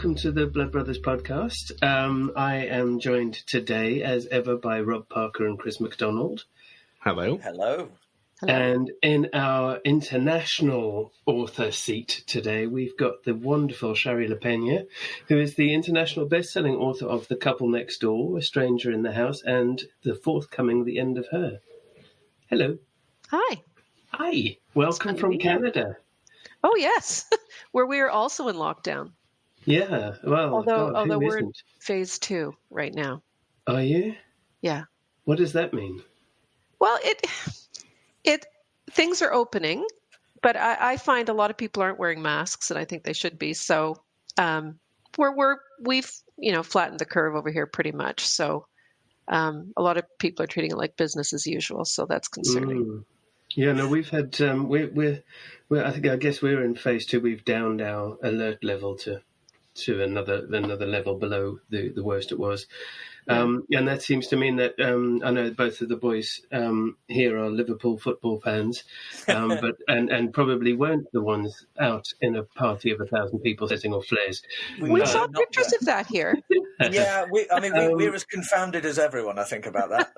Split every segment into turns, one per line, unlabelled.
welcome to the Blood Brothers podcast. I am joined today, as ever, by Rob Parker and Chris McDonald.
Hello.
Hello.
And in our international author seat today, we've got the wonderful Shari Lapena, who is the international best-selling author of The Couple Next Door, A Stranger in the House, and the forthcoming The End of Her. Hello.
Hi.
Hi. Welcome from Canada.
Oh, yes. Where we are also in lockdown.
Yeah. Well,
although we're in phase 2 right now.
Are you?
Yeah.
What does that mean?
Well, things are opening, but I find a lot of people aren't wearing masks, and I think they should be. So we've flattened the curve over here pretty much. So a lot of people are treating it like business as usual. So that's concerning.
Yeah, no, we've had I guess we're in phase 2. We've downed our alert level to another level below the worst it was. And that seems to mean that I know both of the boys here are Liverpool football fans, but and probably weren't the ones out in a party of 1,000 people setting off flares.
We saw pictures of that here.
Yeah, we're as confounded as everyone, I think, about that.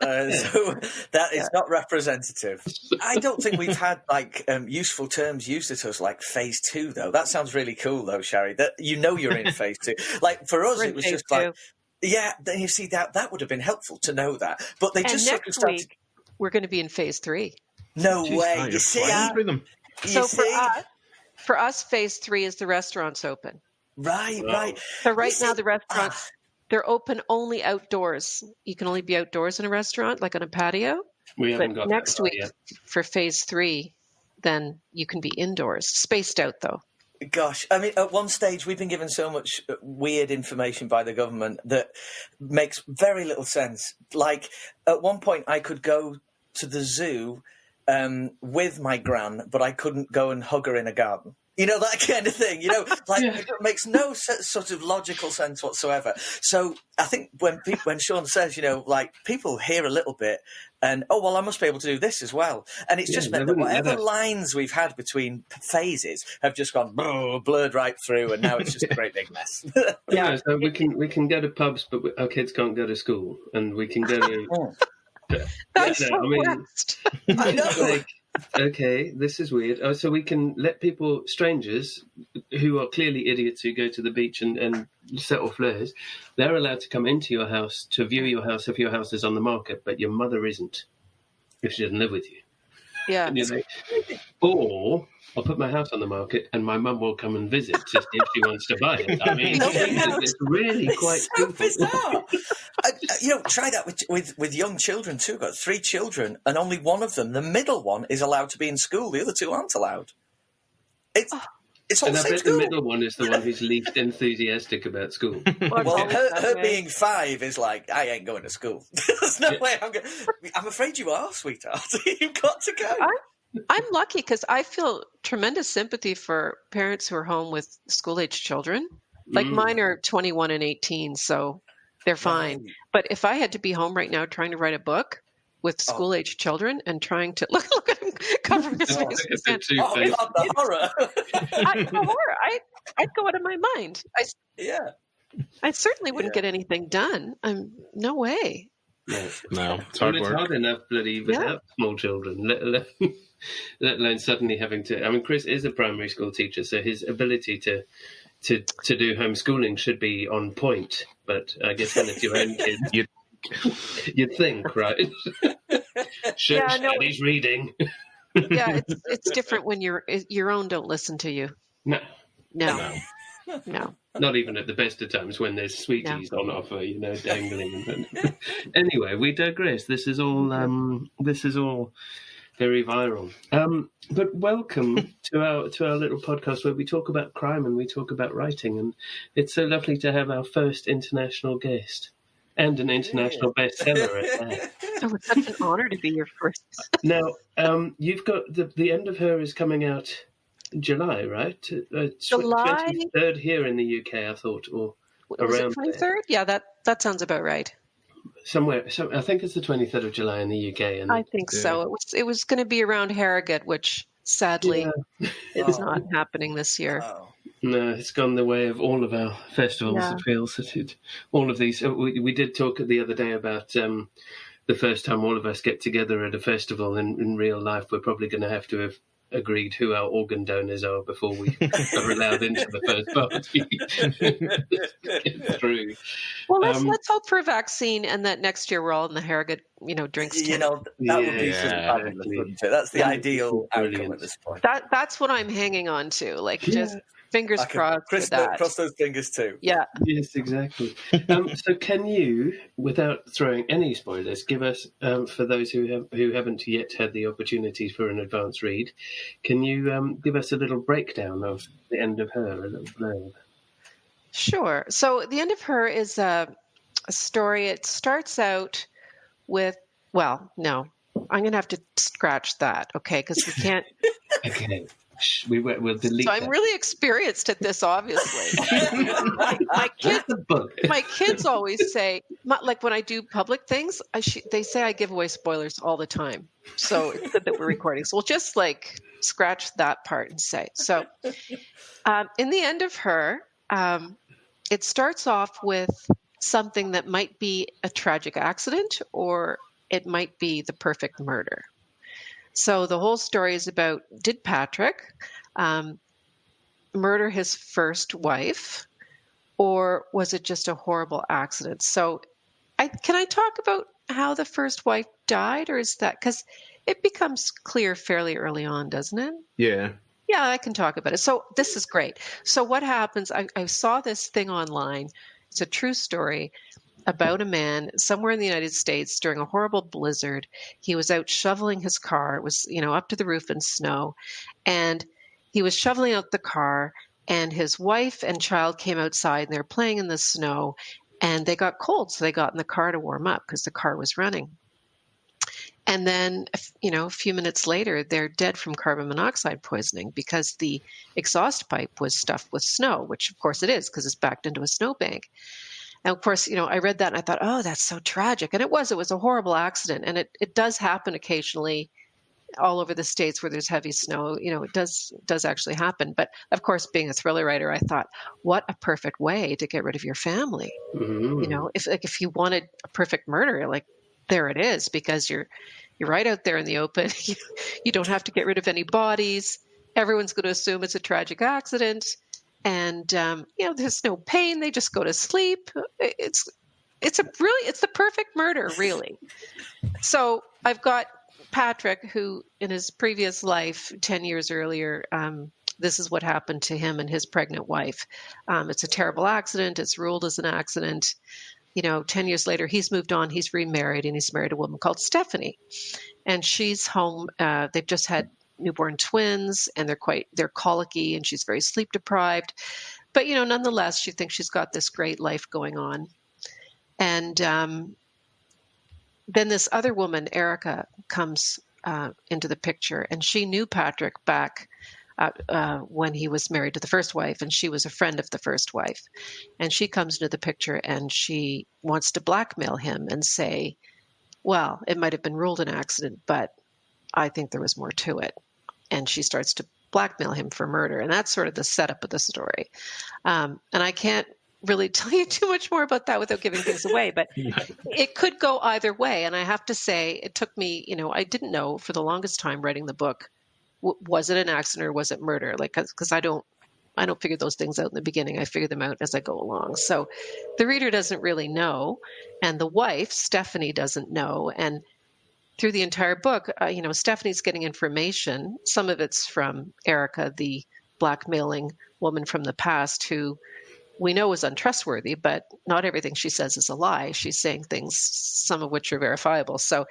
So that is not representative. I don't think we've had useful terms used at us like phase 2, though. That sounds really cool, though, Shari. That you're in phase 2. Like for us, it was just like. Yeah, you see, that would have been helpful to know that. But they just sort of started.
Week, we're going to be in phase 3.
No way. You see?
So for us, phase 3 is the restaurants open.
Right.
So now the restaurants, they're open only outdoors. You can only be outdoors in a restaurant, like on a patio.
We haven't got
next
that
week
yet.
For phase 3, then you can be indoors, spaced out though.
Gosh, I mean, at one stage, we've been given so much weird information by the government that makes very little sense. Like, at one point, I could go to the zoo with my gran, but I couldn't go and hug her in a garden. You know, that kind of thing, It makes no sort of logical sense whatsoever. So I think when Sean says, people hear a little bit and, I must be able to do this as well. And it's just meant that whatever lines we've had between phases have just gone blurred right through, and now it's just a great big mess.
Yeah, so we can go to pubs, but our kids can't go to school, and we can go to...
That's worst.
I know.
Okay, this is weird. Oh, so we can let strangers who are clearly idiots who go to the beach and set off flares, they're allowed to come into your house to view your house if your house is on the market, but your mother isn't, if she doesn't live with you.
Yeah.
Or I'll put my house on the market and my mum will come and visit to see if she wants to buy it. I mean, it's really quite
so bizarre. Try that with young children too. I've got 3 children, and only one of them, the middle one, is allowed to be in school. The other 2 aren't allowed. It's all
and
the
I
same
bet
school.
the middle one is the one who's least enthusiastic about school.
Well, her being 5 is like, I ain't going to school. There's no way I'm going. I'm afraid you are, sweetheart. You've got to go.
I'm lucky because I feel tremendous sympathy for parents who are home with school-age children. Like mine are 21 and 18, so they're fine. Right. But if I had to be home right now trying to write a book with school-age children and trying to look at him covering his face.
The horror!
I'd go out of my mind. I certainly wouldn't get anything done. No way.
No,
it's hard work.
It's hard enough bloody without small children, let alone suddenly having to. I mean, Chris is a primary school teacher, so his ability to do homeschooling should be on point. But I guess when it's your own kids, you'd think, right? He's reading.
Yeah, it's different when your own don't listen to you.
No.
Not
even at the best of times when there's sweeties on offer, dangling. Anyway, we digress. This is all very viral. But welcome to our little podcast where we talk about crime and we talk about writing, and it's so lovely to have our first international guest and an international bestseller at that.
Oh, it's such an honor to be your first.
Now, you've got the End of Her is coming out July, right?
July
23rd here in the UK, I thought, or around
23rd?
There.
Yeah, that sounds about right.
Somewhere, I think it's the 23rd of July in the UK. And
I think so. It was going to be around Harrogate, which sadly is not happening this year.
Oh.
No, it's gone the way of all of our festivals.
Yeah.
It feels that all of these. We did talk the other day about the first time all of us get together at a festival in real life. We're probably going to have agreed who our organ donors are before we are allowed into the first party. Get through.
Well, let's hope for a vaccine, and that next year we're all in the Harrogate, drinks tent.
That would be
exactly.
wouldn't it? That's the ideal outcome at this point.
That's what I'm hanging on to. Just fingers crossed for that.
Cross those fingers too.
Yeah.
Yes, exactly. So, can you, without throwing any spoilers, give us, for those who haven't yet had the opportunity for an advance read, can you give us a little breakdown of the end of Her, a little blurb?
Sure. So, the end of Her is a story. It starts out with, well, no, I'm going to have to scratch that, okay? Because we can't.
Okay. We'll delete
So I'm really experienced at this, obviously. My kids always say, like when I do public things, they say I give away spoilers all the time. So it's good that we're recording. So we'll just scratch that part and say. So in the end of Her, it starts off with something that might be a tragic accident, or it might be the perfect murder. So the whole story is about, did Patrick murder his first wife, or was it just a horrible accident? So can I talk about how the first wife died, or is that, because it becomes clear fairly early on, doesn't it?
Yeah.
Yeah, I can talk about it. So this is great. So what happens, I saw this thing online. It's a true story about a man somewhere in the United States during a horrible blizzard. He was out shoveling his car. It was, up to the roof in snow. And he was shoveling out the car, and his wife and child came outside, and they were playing in the snow, and they got cold. So they got in the car to warm up because the car was running. And then, a few minutes later, they're dead from carbon monoxide poisoning because the exhaust pipe was stuffed with snow, which of course it is because it's backed into a snowbank. And of course, I read that and I thought, oh, that's so tragic. And it was a horrible accident. And it does happen occasionally all over the States where there's heavy snow. It does actually happen. But of course, being a thriller writer, I thought, what a perfect way to get rid of your family.
Mm-hmm.
If you wanted a perfect murder, there it is, because you're right out there in the open. You don't have to get rid of any bodies. Everyone's going to assume it's a tragic accident. And, there's no pain. They just go to sleep. It's the perfect murder, really. So I've got Patrick, who in his previous life, 10 years earlier, this is what happened to him and his pregnant wife. It's a terrible accident. It's ruled as an accident. 10 years later, he's moved on. He's remarried, and he's married a woman called Stephanie. And she's home. They've just had newborn twins, and they're colicky, and she's very sleep deprived. But, nonetheless, she thinks she's got this great life going on. And then this other woman, Erica, comes into the picture, and she knew Patrick back when he was married to the first wife, and she was a friend of the first wife. And she comes into the picture, and she wants to blackmail him and say, well, it might have been ruled an accident, but I think there was more to it. And she starts to blackmail him for murder. And that's sort of the setup of the story. And I can't really tell you too much more about that without giving things away, but it could go either way. And I have to say, it took me, I didn't know for the longest time writing the book, was it an accident or was it murder? Because I don't figure those things out in the beginning. I figure them out as I go along. So the reader doesn't really know. And the wife, Stephanie, doesn't know. And through the entire book, Stephanie's getting information. Some of it's from Erica, the blackmailing woman from the past, who we know is untrustworthy, but not everything she says is a lie. She's saying things, some of which are verifiable. So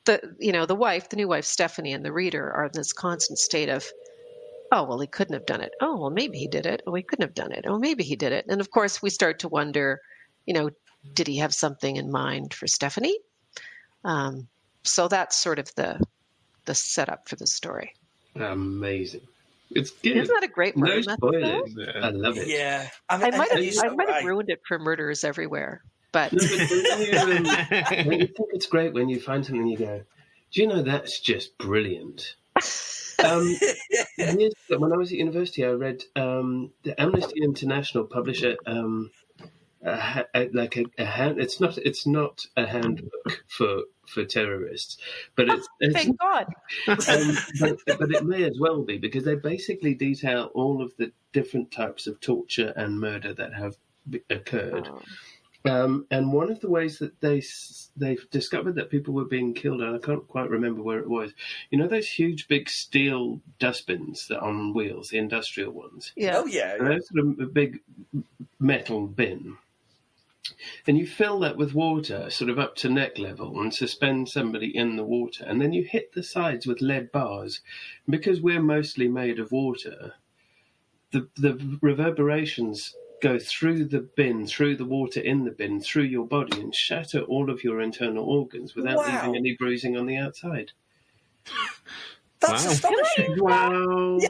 the new wife, Stephanie, and the reader are in this constant state of, oh, well, he couldn't have done it. Oh, well, maybe he did it. Oh, he couldn't have done it. Oh, maybe he did it. And of course, we start to wonder, did he have something in mind for Stephanie? So that's sort of the setup for the story.
Amazing. It's good.
Isn't that a great murder method?
I love it.
Yeah.
I might have ruined it for murderers everywhere. But
you think it's great when you find something and you go, do you know, that's just brilliant. Years ago, when I was at university, I read the Amnesty International publish a hand. It's not a handbook for terrorists, but it's
Thank God.
but it may as well be, because they basically detail all of the different types of torture and murder that have occurred. And one of the ways that they've discovered that people were being killed, and I can't quite remember where it was. You know those huge, big steel dustbins that are on wheels, the industrial ones?
Yeah.
Oh, yeah.
Those sort of a big metal bin. And you fill that with water, sort of up to neck level, and suspend somebody in the water. And then you hit the sides with lead bars. And because we're mostly made of water, the reverberations go through the bin, through the water in the bin, through your body, and shatter all of your internal organs without leaving any bruising on the outside.
That's astonishing.
Wow.
Yeah.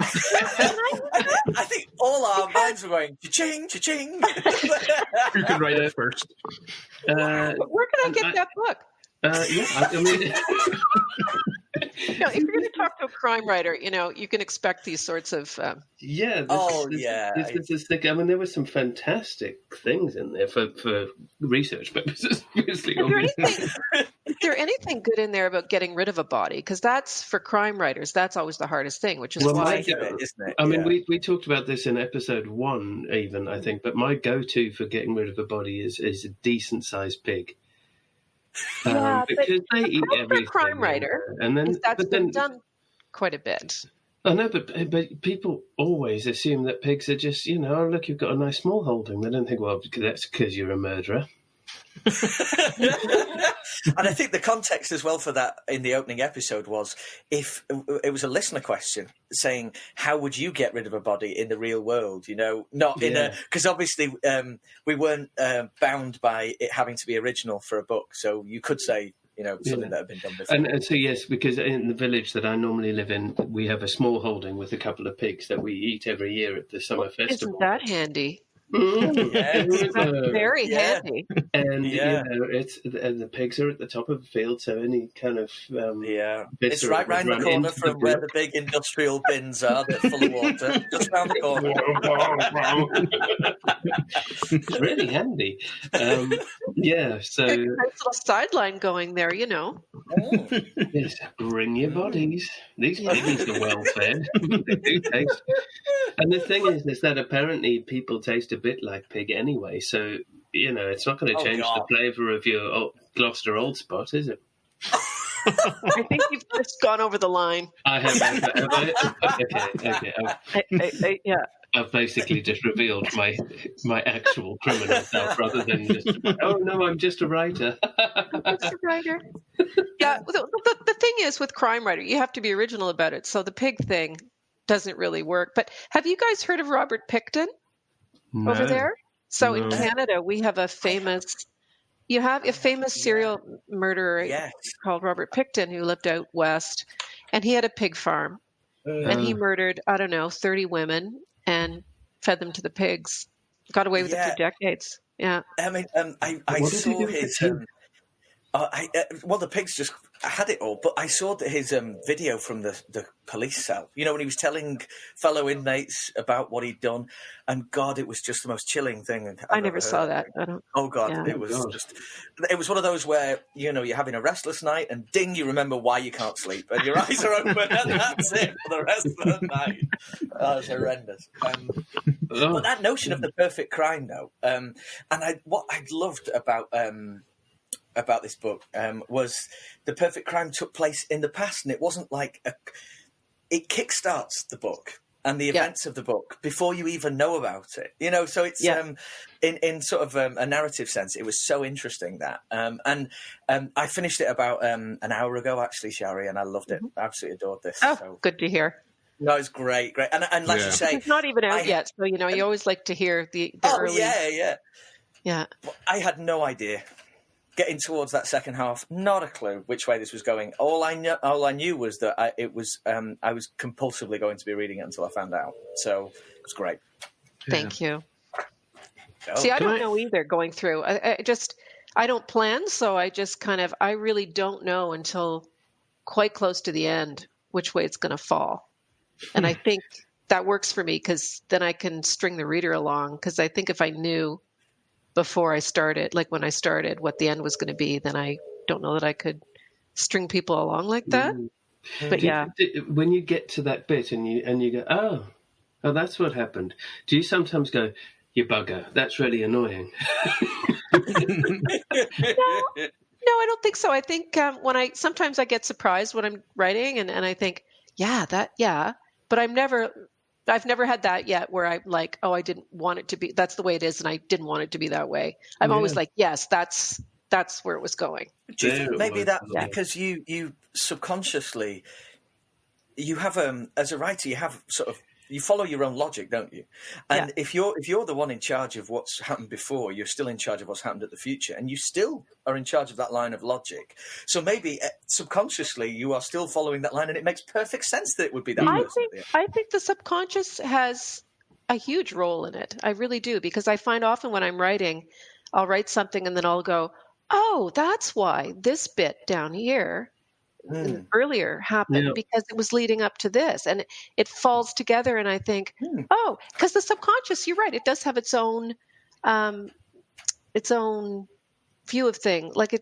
I think all our minds were going, cha-ching, cha-ching.
You can write it first.
Where can I get that book?
I mean...
If you're going to talk to a crime writer, you can expect these sorts of...
I mean, there were some fantastic things in there for research purposes. Obviously.
Is there anything good in there about getting rid of a body? Because that's, for crime writers, that's always the hardest thing, which is why...
isn't it?
I mean, we talked about this in episode 1 even, I think, but my go-to for getting rid of a body is a decent-sized pig. Because they eat everything.
For a crime writer,
and then
that's been done quite a bit.
I know, but people always assume that pigs are just, oh, look, you've got a nice small holding. They don't think, well, that's because you're a murderer.
And I think the context as well for that in the opening episode was, if it was a listener question saying, how would you get rid of a body in the real world? Not in a, because obviously we weren't bound by it having to be original for a book. So you could say, something that had been done before.
And so, yes, because in the village that I normally live in, we have a small holding with a couple of pigs that we eat every year at the summer festival.
Isn't that handy?
Yes.
That's very handy.
And it's the pigs are at the top of the field, so any kind of
it's right round the corner from where the big industrial bins are that are full of water. Just round the corner.
It's really handy. So
nice little sideline going there,
Yes, bring your bodies. These pigs are well fed. They do taste. And the thing is that apparently people taste a bit like pig anyway, so it's not going to change the flavour of your Gloucester Old Spot, is it?
I think you've just gone over the line.
I have. Okay. I've basically just revealed my actual criminal self rather than just, oh no, I'm just a writer.
Just a writer. Yeah, the thing is with crime writer, you have to be original about it. So the pig thing doesn't really work. But have you guys heard of Robert Pickton over there? So in Canada, we have a famous serial murderer called Robert Pickton who lived out west, and he had a pig farm, and he murdered, 30 women and fed them to the pigs. Got away with it for decades. Yeah.
I mean, I saw his... the pigs just had it all, but I saw his video from the police cell, when he was telling fellow inmates about what he'd done, and God, it was just the most chilling thing.
I never saw that.
Oh God, it was it was one of those where, you're having a restless night and ding, you remember why you can't sleep and your eyes are open and that's it for the rest of the night. Oh, it's horrendous. But that notion of the perfect crime though, and what I loved about this book was the perfect crime took place in the past, and it wasn't like it kickstarts the book and the events of the book before you even know about it, so it's in sort of a narrative sense, it was so interesting that and I finished it about an hour ago actually, Shari, and I loved it. I absolutely adored this.
Good to hear.
No, it's great and like you say,
it's not even out yet, so you always like to hear the early. Yeah.
I had no idea. Getting towards that second half, not a clue which way this was going. All I knew was that I was compulsively going to be reading it until I found out. So it was great.
Thank you. See, I don't know either going through. I don't plan, so I just I really don't know until quite close to the end which way it's going to fall. And I think that works for me because then I can string the reader along. Because I think if I knew before I started, like when I started, what the end was going to be, then I don't know that I could string people along like that. But
when you get to that bit and you go, oh, that's what happened. Do you sometimes go, you bugger, that's really annoying?
No, I don't think so. I think sometimes I get surprised when I'm writing and I think, but I've never had that yet where I'm like, oh, I didn't want it to be, that's the way it is. And I didn't want it to be that way. I'm always like, yes, that's where it was going.
Do you think maybe that's because you subconsciously, you have, as a writer, you have sort of, you follow your own logic, don't you? And if you're the one in charge of what's happened before, you're still in charge of what's happened at the future, and you still are in charge of that line of logic. So maybe subconsciously you are still following that line, and it makes perfect sense that it would be that person.
I think the subconscious has a huge role in it. I really do, because I find often when I'm writing, I'll write something and then I'll go, oh, that's why this bit down here earlier happened because it was leading up to this, and it falls together. And I think, oh, because the subconscious, you're right, it does have its own view of things. Like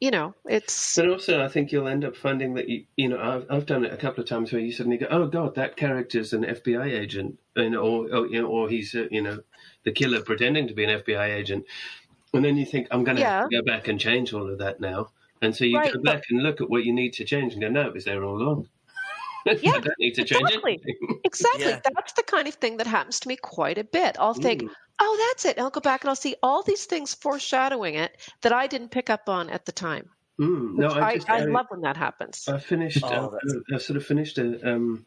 it's.
But also, I think you'll end up finding that I've done it a couple of times where you suddenly go, oh God, that character's an FBI agent, or he's the killer pretending to be an FBI agent, and then you think I'm going to have to go back and change all of that now. And so you go back and look at what you need to change and go, no, it was there all along. I don't need to change anything.
Exactly. Yeah. That's the kind of thing that happens to me quite a bit. I'll think, oh, that's it. And I'll go back and I'll see all these things foreshadowing it that I didn't pick up on at the time.
No,
I love when that happens.
I finished. I sort of finished a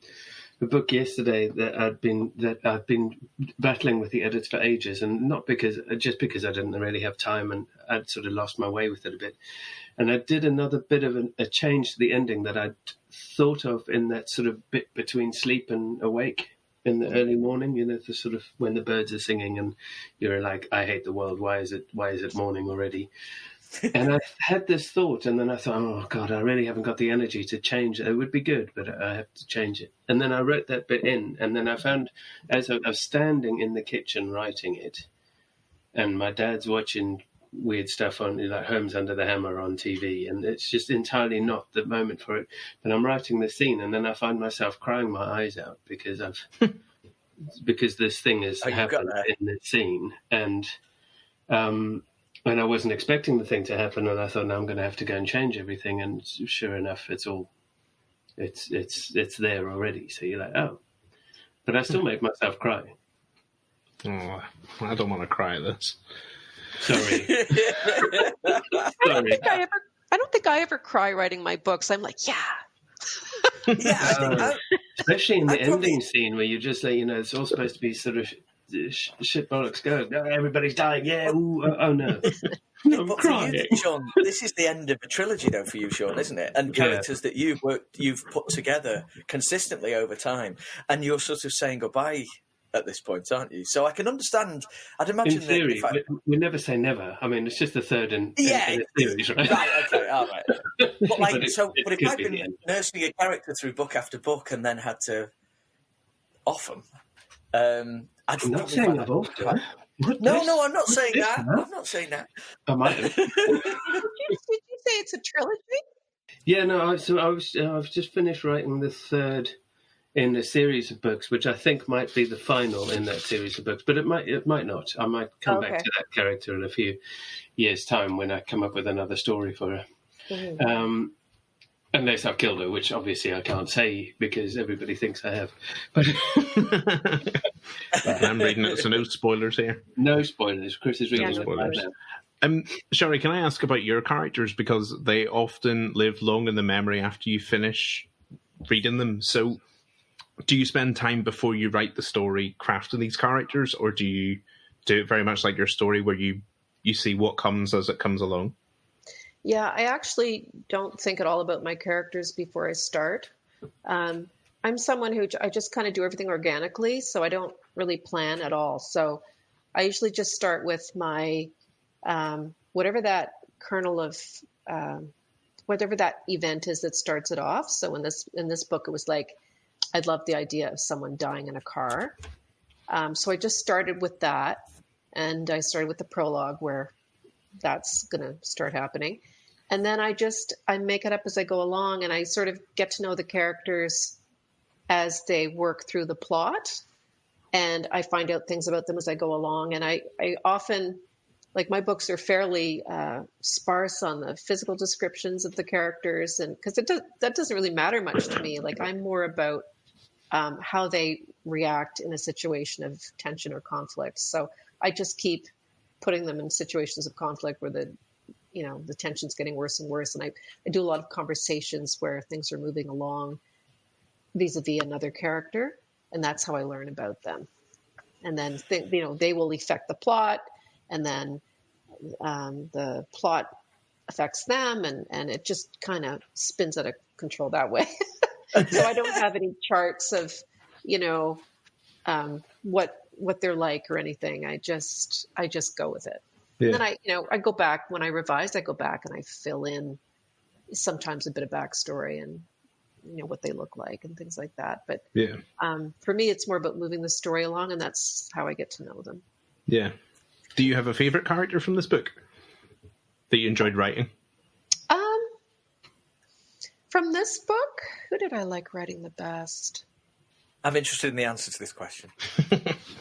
book yesterday that I'd been battling with the editors for ages, and not because I didn't really have time, and I'd sort of lost my way with it a bit. And I did another bit of a change to the ending that I'd thought of in that sort of bit between sleep and awake in the early morning, the sort of when the birds are singing and you're like, I hate the world. Why is it morning already? And I had this thought, and then I thought, oh God, I really haven't got the energy to change it. It would be good, but I have to change it. And then I wrote that bit in, and then I found, as I was standing in the kitchen writing it, and my dad's watching weird stuff on, like Holmes Under the Hammer on TV, and it's just entirely not the moment for it. But I'm writing the scene, and then I find myself crying my eyes out because this thing has happened in the scene, and I wasn't expecting the thing to happen, and I thought, no, I'm going to have to go and change everything. And sure enough, it's there already. So you're like, oh, but I still make myself cry.
Oh, I don't want to cry at this.
Sorry.
I don't think I ever cry writing my books. I'm like,
especially in the ending scene where you just say, it's all supposed to be sort of shit bollocks go. Everybody's dying. Yeah. Ooh, oh no. I'm crying.
For you, Sean, this is the end of a trilogy, though, for you, Sean, isn't it? And characters that you've put together consistently over time, and you're sort of saying goodbye at this point, aren't you? So I can understand. I'd imagine.
In theory, we never say never. I mean, it's just the third in a series, right?
Right. Okay. All right. But if I've been nursing a character through book after book and then had to off them,
I'm not saying I've off them.
No, I'm not saying that. I'm not saying that.
I might have.
Did you say it's a trilogy?
Yeah, no. I've just finished writing the third in a series of books, which I think might be the final in that series of books, but it might not. I might come back to that character in a few years' time when I come up with another story for her. Mm-hmm. Unless I've killed her, which obviously I can't say because everybody thinks I have. But
I'm reading it, so no spoilers here.
No spoilers. Chris is reading it right now.
Shari, can I ask about your characters, because they often live long in the memory after you finish reading them. So do you spend time before you write the story crafting these characters, or do you do it very much like your story where you see what comes as it comes along?
Yeah, I actually don't think at all about my characters before I start. I'm someone who I just kind of do everything organically, so I don't really plan at all. So I usually just start with my whatever that kernel of whatever that event is that starts it off. So in this book, it was like, I love the idea of someone dying in a car. So I just started with that, and I started with the prologue where that's going to start happening. And then I make it up as I go along, and I sort of get to know the characters as they work through the plot, and I find out things about them as I go along. And I often, like, my books are fairly sparse on the physical descriptions of the characters, and because that doesn't really matter much to me. Like, I'm more about how they react in a situation of tension or conflict. So I just keep putting them in situations of conflict where the tension's getting worse and worse. And I do a lot of conversations where things are moving along vis-a-vis another character. And that's how I learn about them. And then, they will affect the plot, and then the plot affects them, and it just kind of spins out of control that way. So I don't have any charts of, what they're like or anything. I just go with it. Yeah. And then I go back when I revise. I go back and I fill in sometimes a bit of backstory and what they look like and things like that. But for me, it's more about moving the story along, and that's how I get to know them.
Yeah. Do you have a favorite character from this book that you enjoyed writing?
From this book, who did I like writing the best?
I'm interested in the answer to this question.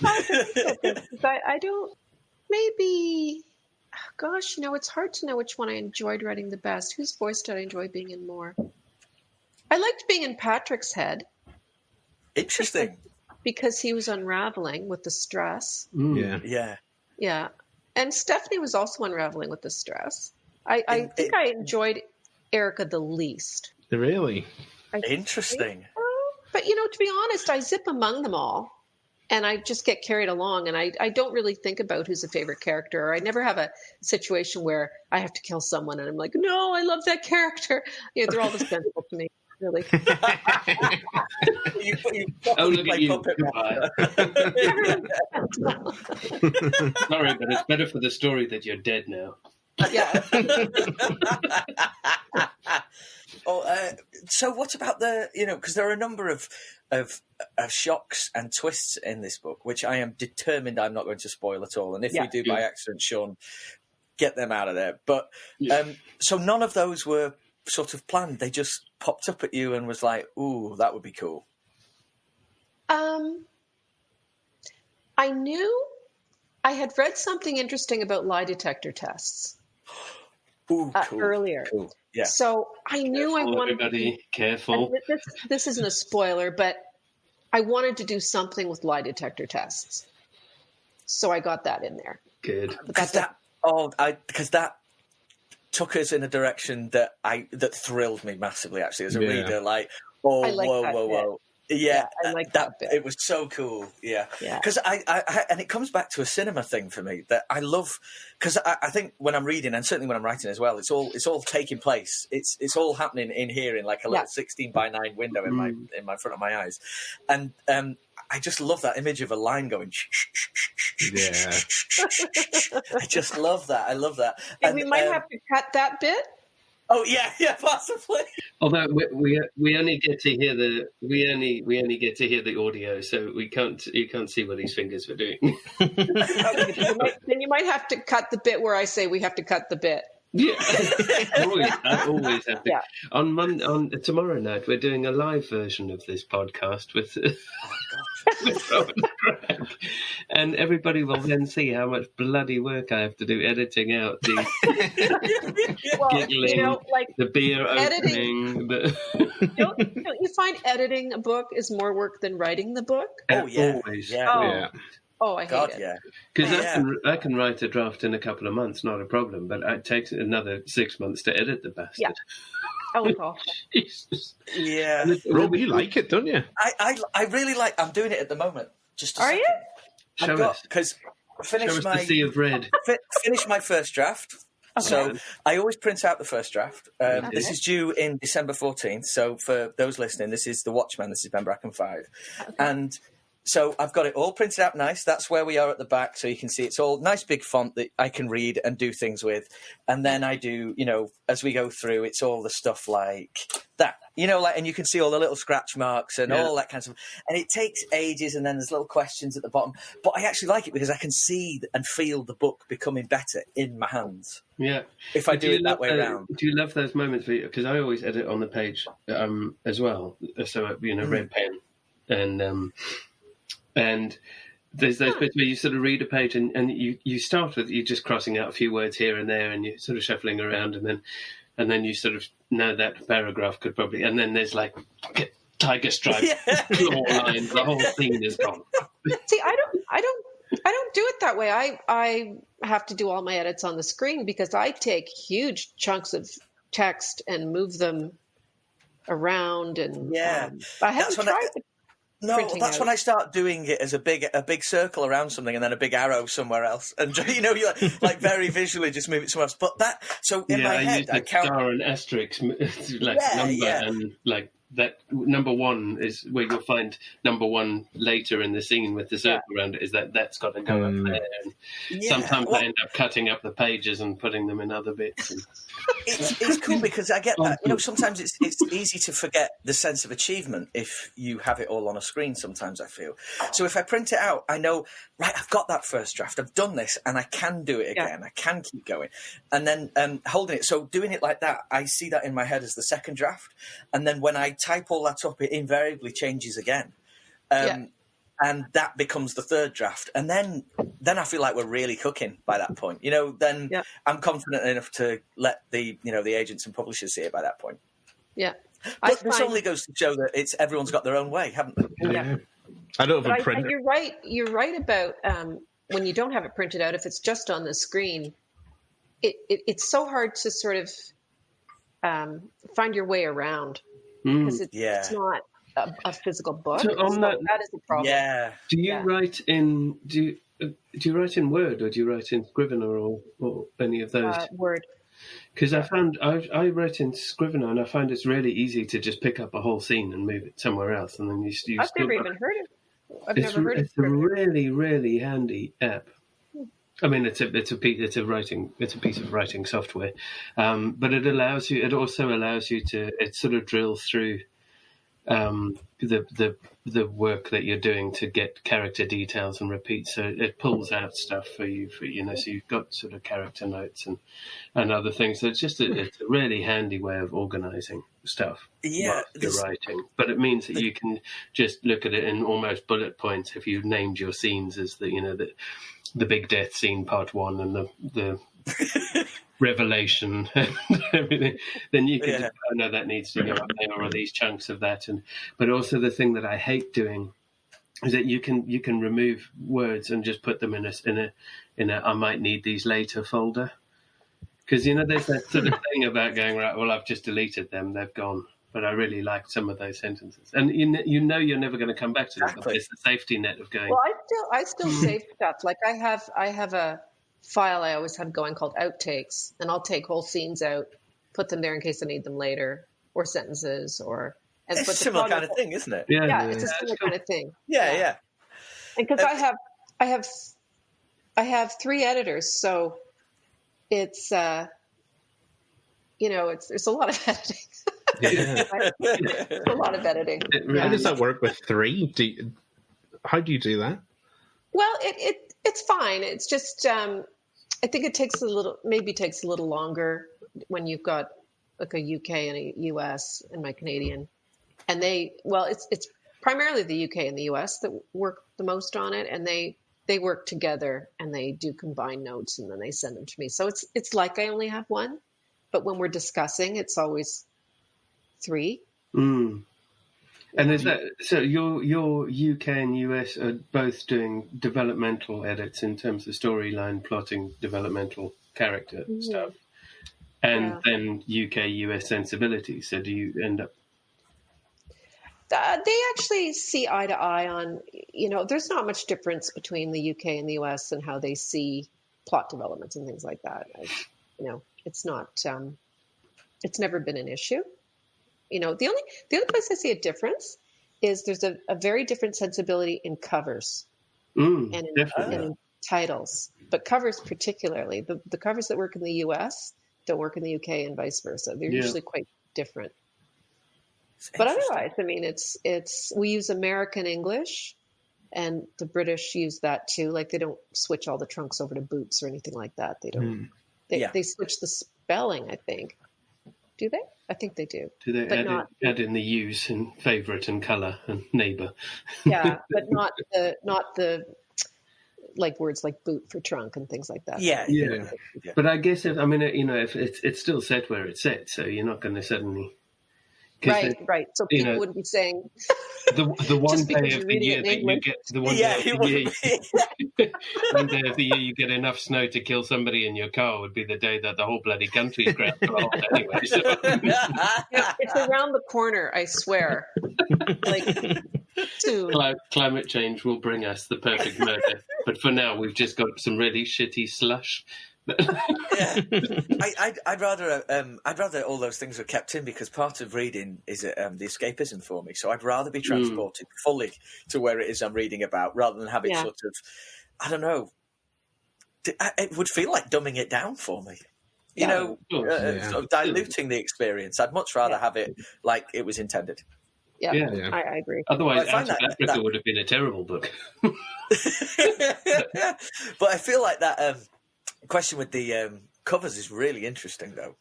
I don't, maybe, gosh, it's hard to know which one I enjoyed writing the best. Whose voice did I enjoy being in more? I liked being in Patrick's head.
Interesting.
Because he was unraveling with the stress.
Yeah.
Yeah.
Yeah. And Stephanie was also unraveling with the stress. I think I enjoyed Erica the least.
Really?
Interesting.
But, to be honest, I zip among them all, and I just get carried along, and I don't really think about who's a favorite character. Or I never have a situation where I have to kill someone, and I'm like, no, I love that character. They're all dispensable to me, really.
Oh, look at you. Sorry, but it's better for the story that you're dead now.
Yeah.
So what about because there are a number of shocks and twists in this book, which I am determined I'm not going to spoil at all. And if we do by accident, Sean, get them out of there. But so none of those were sort of planned. They just popped up at you and was like, ooh, that would be cool.
I knew I had read something interesting about lie detector tests.
Ooh, cool.
Earlier.
Cool. Yeah.
So I knew I wanted
everybody, careful.
This isn't a spoiler, but I wanted to do something with lie detector tests. So I got that in there.
Good.
Because that took us in a direction that thrilled me massively, actually, as a reader. Like, whoa. Yeah,
I like that bit.
It was so cool. Yeah. Because I and it comes back to a cinema thing for me that I love, because I think when I'm reading, and certainly when I'm writing as well, it's all taking place. It's all happening in here in like a little 16:9 window in my front of my eyes, and I just love that image of a line going.
Yeah.
I just love that. I love that.
And we might have to cut that bit.
Oh yeah, possibly.
Although we only get to hear the the audio, so you can't see what these fingers were doing.
Then you might have to cut the bit where I say we have to cut the bit.
Yeah, I always have to. Yeah. On tomorrow night, we're doing a live version of this podcast with Rowan Craig, and everybody will then see how much bloody work I have to do editing out the giggling, the beer opening.
Don't you find editing a book is more work than writing the book?
Oh yeah,
always.
Yeah.
Oh, I hate it.
Yeah.
Because I can write a draft in a couple of months, not a problem. But it takes another 6 months to edit the bastard.
Yeah. Oh gosh.
Jesus.
Yeah.
Rob, you like it, don't you?
I really like. I'm doing it at the moment.
Are you?
Show us.
Because finish
the sea of red.
Finish my first draft. Okay. So I always print out the first draft. This is due in December 14th. So for those listening, this is The Watchmen. This is Ben Bracken 5. Okay. And So I've got it all printed out nice. That's where we are at the back. So you can see it's all nice big font that I can read and do things with. And then I do, as we go through, it's all the stuff like that, and you can see all the little scratch marks and all that kind of stuff. And it takes ages, and then there's little questions at the bottom. But I actually like it because I can see and feel the book becoming better in my hands.
Yeah.
If I do it that way around.
Do you love those moments? Because I always edit on the page as well. So, red pen. And there's those bits where you sort of read a page and you start with you just crossing out a few words here and there and you're sort of shuffling around and then you sort of know that paragraph could probably, and then there's like tiger stripes, claw lines, the whole scene is gone.
See, I don't do it that way. I have to do all my edits on the screen because I take huge chunks of text and move them around and I haven't tried it.
No, that's when I start doing it as a big circle around something and then a big arrow somewhere else. And, you like very visually just move it somewhere else. But in my head,
I count... star and asterisk, number, and like that number one is where you'll find number one later in the scene with the circle around it, is that's got to go up there. And sometimes I end up cutting up the pages and putting them in other bits. And...
It's cool because I get that. Sometimes it's easy to forget the sense of achievement if you have it all on a screen. Sometimes I feel so. If I print it out, I know, right, I've got that first draft. I've done this, and I can do it again. I can keep going, and then holding it. So doing it like that, I see that in my head as the second draft, and then when I type all that up, it invariably changes again. And that becomes the third draft. And then I feel like we're really cooking by that point. Then I'm confident enough to let the agents and publishers see it by that point.
Yeah.
But this only goes to show that everyone's got their own way, haven't they?
Yeah. I don't have a printer.
You're right about when you don't have it printed out, if it's just on the screen, it's so hard to sort of find your way around because it's not a physical book. So that is the problem.
Yeah.
Do you write in do you write in Word or do you write in Scrivener or any of those?
Word.
Because I found I write in Scrivener and I find it's really easy to just pick up a whole scene and move it somewhere else, and then you
I've never even heard of. It's
a really, really handy app. I mean, it's a piece of writing software, but it also allows you to sort of drill through the work that you're doing to get character details and repeats. So it pulls out stuff for you, so you've got sort of character notes and other things. So it's a really handy way of organizing stuff.
Yeah,
the writing, but it means that you can just look at it in almost bullet points. If you've named your scenes as the big death scene part 1 and the revelation and everything, then you can just, that needs to go up there, or these chunks of that. But also the thing that I hate doing is that you can remove words and just put them in a I might need these later folder, because there's that sort of thing about going, right, well, I've just deleted them, they've gone, but I really liked some of those sentences, and you're never going to come back to them. But it's the safety net of going.
Well, I still save stuff. Like I have a file I always have going called outtakes, and I'll take whole scenes out, put them there in case I need them later, or sentences,
it's a similar kind of thing, isn't it?
Yeah, it's a similar kind of thing.
Yeah.
And because I have 3 editors, so it's there's a lot of editing. A lot of editing.
How does that work with 3? How do you do that?
Well, it's fine. It's just I think it takes a little longer when you've got like a UK and a US and my Canadian, and it's primarily the UK and the US that work the most on it, and they work together and they do combined notes and then they send them to me. So it's like I only have 1, but when we're discussing, it's always 3.
And is that so? Your UK and US are both doing developmental edits in terms of storyline, plotting, developmental character stuff, and then UK US sensibilities. So do you end up?
They actually see eye to eye on. There's not much difference between the UK and the US and how they see plot developments and things like that. It's not. It's never been an issue. The only place I see a difference is there's a very different sensibility in covers and in titles, but covers particularly. The covers that work in the US don't work in the UK and vice versa. They're usually quite different. But otherwise, I mean, it's we use American English, and the British use that too. Like they don't switch all the trunks over to boots or anything like that. They don't. They switch the spelling, I think. Do they? I think they do.
Do they add in the use and favourite and colour and neighbour?
Yeah, but not the like words like boot for trunk and things like that.
Yeah.
But I guess if it's still set where it's set, so you're not going to suddenly.
Right. So people wouldn't be saying
the one day of the year that you get one day of the year you get enough snow to kill somebody in your car would be the day that the whole bloody country's ground cold anyway. So.
It's around the corner, I swear. Like soon.
Climate change will bring us the perfect murder, but for now we've just got some really shitty slush.
I'd rather all those things were kept in, because part of reading is the escapism for me. So I'd rather be transported fully to where it is I'm reading about, rather than have it sort of, I don't know. It would feel like dumbing it down for me. Sort of diluting the experience. I'd much rather have it like it was intended.
Yeah. I agree.
Otherwise, Africa would have been a terrible book.
But I feel like that question with the covers is really interesting, though.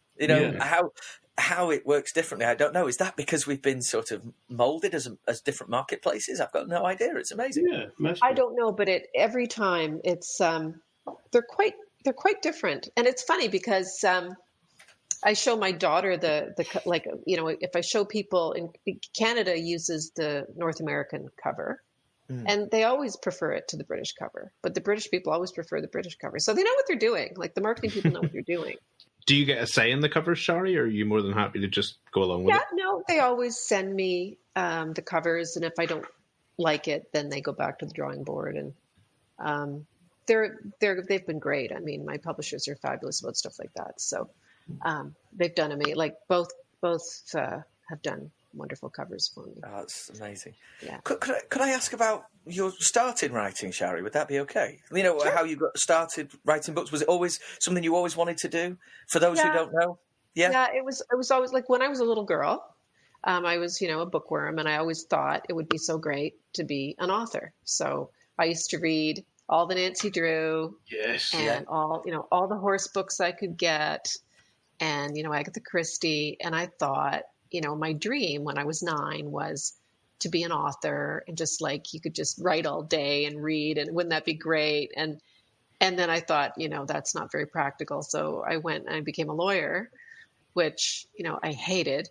How it works differently, I don't know. Is that because we've been sort of molded as different marketplaces? I've got no idea. It's amazing.
Yeah,
I don't know, but every time it's they're quite different, and it's funny because I show my daughter the if I show people in Canada uses the North American cover. And they always prefer it to the British cover, but the British people always prefer the British cover. So they know what they're doing. Like the marketing people know what they're doing.
Do you get a say in the covers, Shari, or are you more than happy to just go along with it?
Yeah, no, they always send me the covers, and if I don't like it, then they go back to the drawing board. And they've been great. I mean, my publishers are fabulous about stuff like that. So they've done amazing. Like both have done wonderful covers for me.
Oh, that's amazing.
Yeah.
Could I ask about your start in writing, Shari? Would that be okay?
Sure.
How you got started writing books. Was it always something you always wanted to do? For those who don't know,
yeah, it was always like when I was a little girl. I was a bookworm, and I always thought it would be so great to be an author. So I used to read all the Nancy Drew, and all the horse books I could get, and Agatha Christie, and I thought. My dream when I was 9 was to be an author, and just like you could just write all day and read, and wouldn't that be great? And then I thought, that's not very practical. So I went and I became a lawyer, which, I hated.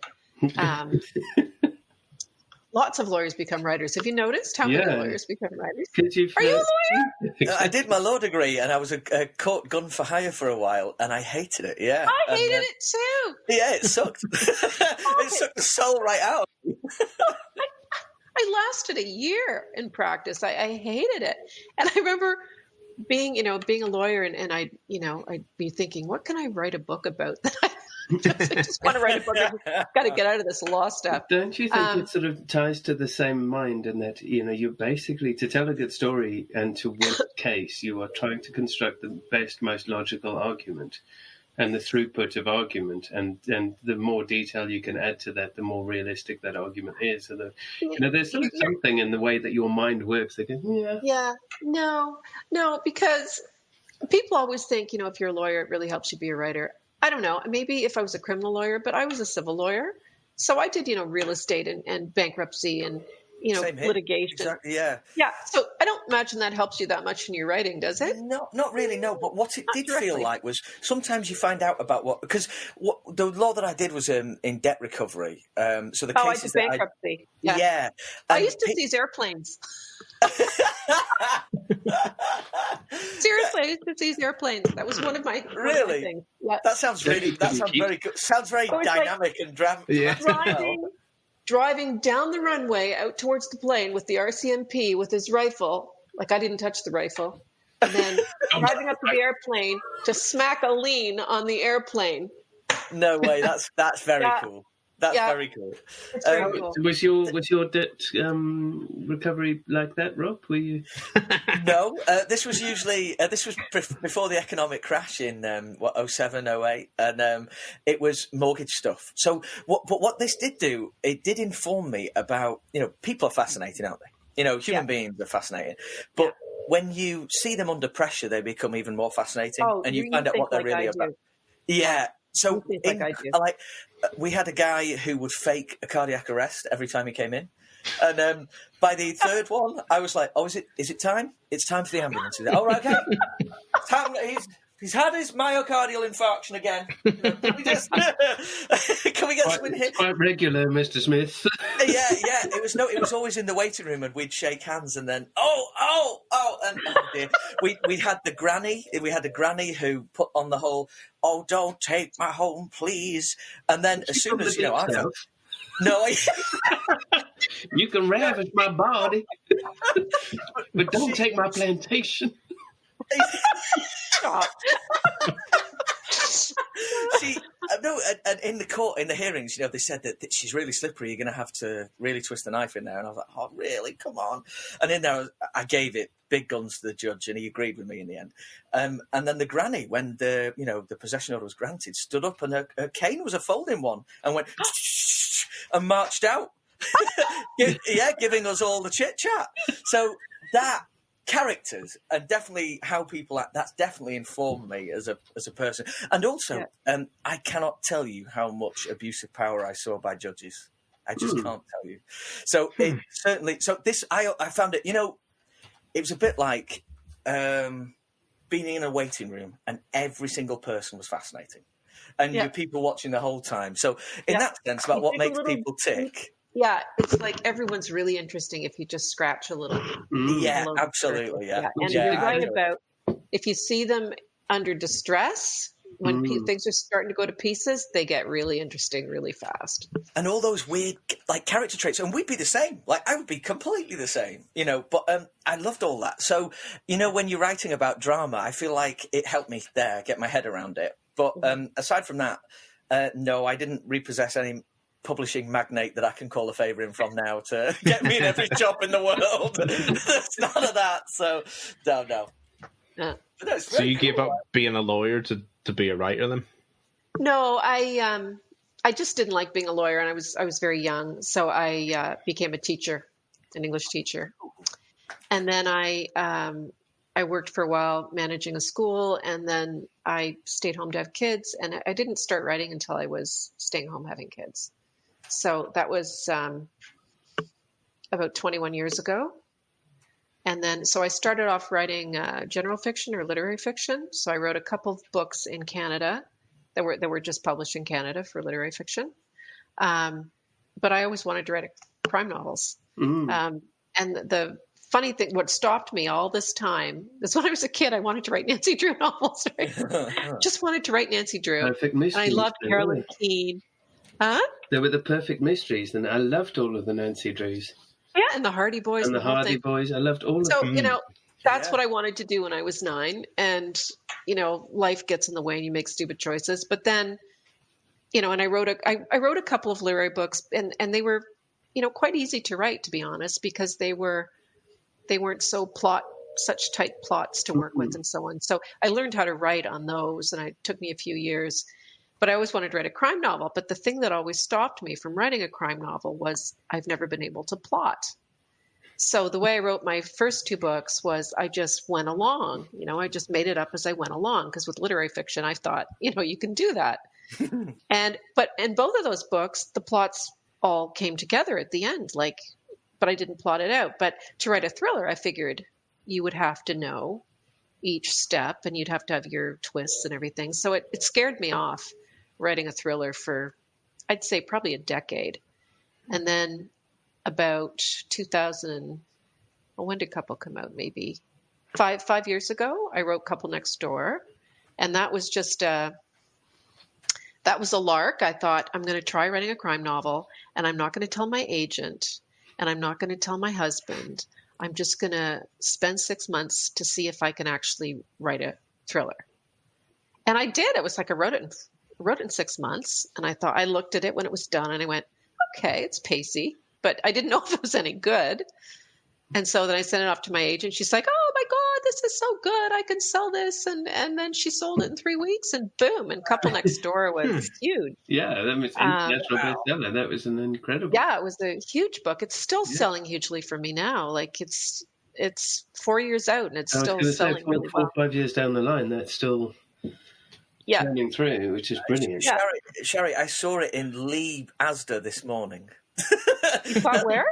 Lots of lawyers become writers. Have you noticed how many lawyers become writers? Are you a lawyer?
I did my law degree, and I was a court gun for hire for a while, and I hated it. Yeah,
I hated it too.
Yeah, it sucked. It sucked the soul right out.
I lasted a year in practice. I hated it, and I remember being a lawyer, and I'd be thinking, what can I write a book about that I just want to write a book. I've got to get out of this law stuff.
Don't you think it sort of ties to the same mind in that, you're basically, to tell a good story and to win a case, you are trying to construct the best, most logical argument and the throughput of argument. And the more detail you can add to that, the more realistic that argument is. So there's sort of something in the way that your mind works. They go,
no, because people always think, if you're a lawyer, it really helps you be a writer. I don't know, maybe if I was a criminal lawyer, but I was a civil lawyer. So I did, real estate and bankruptcy and, litigation.
Exactly, yeah.
Yeah. So I don't imagine that helps you that much in your writing, does it?
No, not really, no. But what it did feel like was sometimes you find out about because the law that I did was in debt recovery. So the cases
I did bankruptcy.
Yeah.
I used to seize airplanes. Seriously, I used to seize airplanes. That was one of my things. Yeah.
That sounds very good. Sounds very dynamic and dramatic.
Yeah.
Driving down the runway out towards the plane with the RCMP with his rifle. Like I didn't touch the rifle. And then driving up to the airplane to smack a lean on the airplane.
No way. That's very cool. That's very cool.
It's very cool.
Was your debt recovery like that, Rob? Were you?
No, this was before the economic crash in 07, 08, and it was mortgage stuff. So what this did do, it did inform me about, people are fascinating, aren't they? Human beings are fascinating, but when you see them under pressure, they become even more fascinating, and you find out what they're really about. Yeah. So we had a guy who would fake a cardiac arrest every time he came in. And by the third one, I was like, "Oh, is it time? It's time for the ambulance." He's like, "Oh, right, okay. He's had his myocardial infarction again. Can we get some in here?"
Quite regular, Mr. Smith.
Yeah. It was always in the waiting room, and we'd shake hands, and then and oh dear, we had the granny. We had a granny who put on the whole, "Oh, don't take my home, please." And then as soon as I felt. No,
you can ravage my body, but don't take my plantation.
Stop. No, and in the hearings, they said that she's really slippery. You're going to have to really twist the knife in there. And I was like, "Oh, really? Come on!" And in there, I gave it big guns to the judge, and he agreed with me in the end. And then the granny, when the possession order was granted, stood up, and her cane was a folding one, and went and marched out. Giving us all the chit chat. So that. Characters and definitely how people act, that's definitely informed me as a person. And also, I cannot tell you how much abusive power I saw by judges. I just can't tell you. So it certainly, I found it, it was a bit like being in a waiting room and every single person was fascinating. And you're people watching the whole time. So in that sense, about what makes people tick.
Yeah, it's like everyone's really interesting if you just scratch a little.
Yeah, absolutely. Yeah.
And you're right about if you see them under distress, when things are starting to go to pieces, they get really interesting really fast.
And all those weird character traits, and we'd be the same. I would be completely the same, But I loved all that. So, when you're writing about drama, I feel like it helped me get my head around it. But aside from that, no, I didn't repossess any publishing magnate that I can call a favour in from now to get me in every job in the world. There's none of that. So, no.
So you gave up being a lawyer to be a writer then?
No, I just didn't like being a lawyer, and I was very young, so I became a teacher, an English teacher, and then I worked for a while managing a school, and then I stayed home to have kids, and I didn't start writing until I was staying home having kids. So that was about 21 years ago. And then, so I started off writing general fiction or literary fiction. So I wrote a couple of books in Canada that were just published in Canada for literary fiction. But I always wanted to write crime novels. And the funny thing, what stopped me all this time is when I was a kid, I wanted to write Nancy Drew novels. Right? Just wanted to write Nancy Drew.
Perfect mysteries.
And I loved Carolyn Keene.
They were the perfect mysteries, and I loved all of the Nancy Drews.
Yeah, and the Hardy Boys.
And the Hardy Boys. I loved all of them.
So, that's what I wanted to do when I was 9. And, life gets in the way and you make stupid choices. But then, and I wrote a couple of literary books, and they were, quite easy to write, to be honest, because they weren't such tight plots to work with and so on. So I learned how to write on those, and it took me a few years. But I always wanted to write a crime novel. But the thing that always stopped me from writing a crime novel was I've never been able to plot. So the way I wrote my first 2 books was I just went along. I just made it up as I went along. Because with literary fiction, I thought, you can do that. But in both of those books, the plots all came together at the end. But I didn't plot it out. But to write a thriller, I figured you would have to know each step, and you'd have to have your twists and everything. So it scared me off writing a thriller for, I'd say, probably a decade. And then about 2000, when did Couple come out? Maybe 5 years ago, I wrote Couple Next Door. And that was just that was a lark. I thought, I'm going to try writing a crime novel, and I'm not going to tell my agent, and I'm not going to tell my husband. I'm just going to spend 6 months to see if I can actually write a thriller. And I did. It was like I wrote it in wrote it in 6 months. And I looked at it when it was done and I went, okay, it's pacey, but I didn't know if it was any good. And so then I sent it off to my agent. She's like, oh my God, this is so good. I can sell this. And then she sold it in 3 weeks and boom. And Couple Next Door was huge.
Yeah, that was international bestseller. That was an incredible.
Yeah, it was a huge book. It's still selling hugely for me now. Like it's 4 years out and it's still selling really well.
4 or 5 years down the line, that's still turning through, which is brilliant.
Yeah. Shari, I saw it in Lee Asda this morning.
You saw where?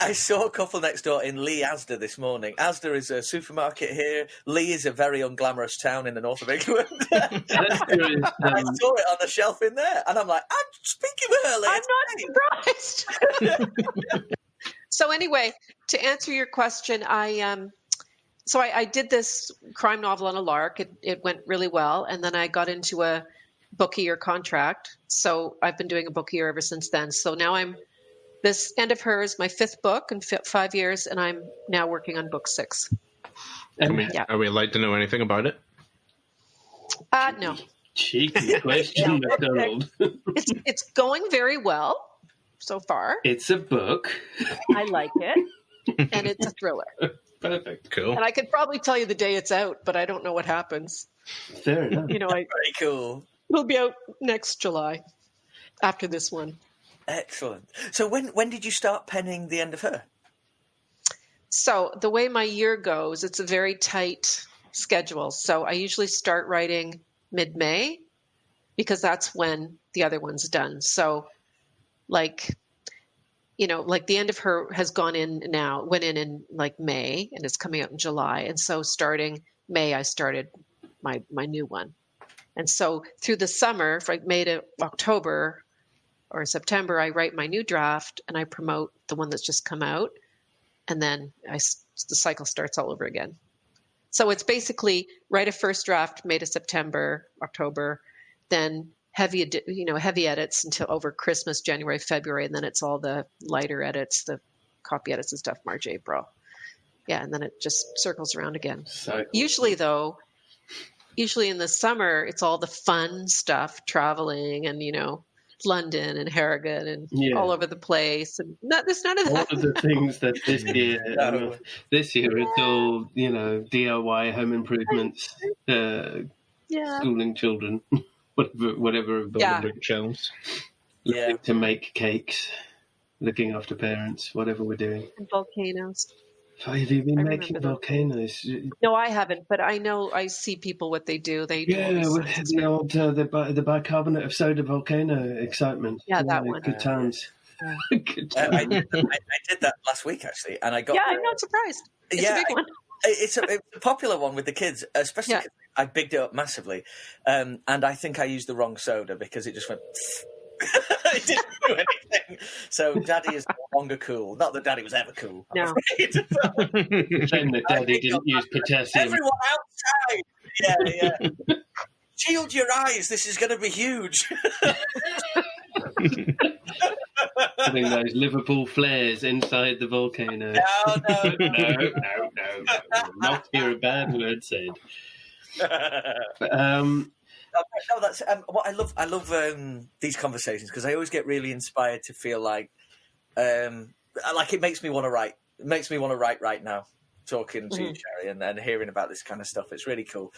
I saw Couple Next Door in Lee Asda this morning. Asda is a supermarket here. Lee is a very unglamorous town in the north of England. I saw it on the shelf in there, and I'm like, I'm speaking with her later.
I'm not surprised. So anyway, to answer your question, I did this crime novel on a lark. It went really well, and then I got into a book a year contract. So I've been doing a book a year ever since then. So now this End of Her is my 5th book in 5 years, and I'm now working on book 6.
Are we allowed to know anything about it?
No.
Cheeky question, McDonald.
It's going very well so far.
It's a book.
I like it, and it's a thriller.
Perfect.
Cool.
And I could probably tell you the day it's out, but I don't know what happens.
Fair enough.
Very cool.
It'll be out next July, after this one.
Excellent. So when did you start penning The End of Her?
So the way my year goes, it's a very tight schedule. So I usually start writing mid-May because that's when the other one's done. So like The End of Her has went in like May and it's coming out in July. And so starting May, I started my new one. And so through the summer, from May to October or September, I write my new draft and I promote the one that's just come out. And then the cycle starts all over again. So it's basically write a first draft May to September, October, then heavy edits until over Christmas, January, February, and then it's all the lighter edits, the copy edits and stuff, March, April. Yeah, and then it just circles around again. Usually in the summer, it's all the fun stuff, traveling and, London and Harrogate and all over the place. And there's none of that.
All of the things that this year, it's all, DIY, home improvements, schooling children, whatever
shelves.
Learning to make cakes, looking after parents, whatever we're doing.
And volcanoes.
Have you been making volcanoes?
No, I haven't, but I see people what they do. They
the old the bicarbonate of soda volcano excitement.
Yeah, that one.
Good times.
Good times. I did that last week actually, and I got.
Yeah, I'm not surprised. It's a big one.
It's a popular one with the kids, especially. Yeah. I bigged it up massively, and I think I used the wrong soda because it just went. It didn't do anything. So Daddy is no longer cool. Not that Daddy was ever cool.
No.
Shame that Daddy didn't use potassium.
Everyone outside. Yeah. Shield your eyes. This is going to be huge.
Putting those Liverpool flares inside the volcano.
No.
Not hear a bad word said.
No, that's what I love. I love these conversations because I always get really inspired to feel like it makes me want to write. It makes me want to write right now, talking to you, Shari, and hearing about this kind of stuff. It's really cool.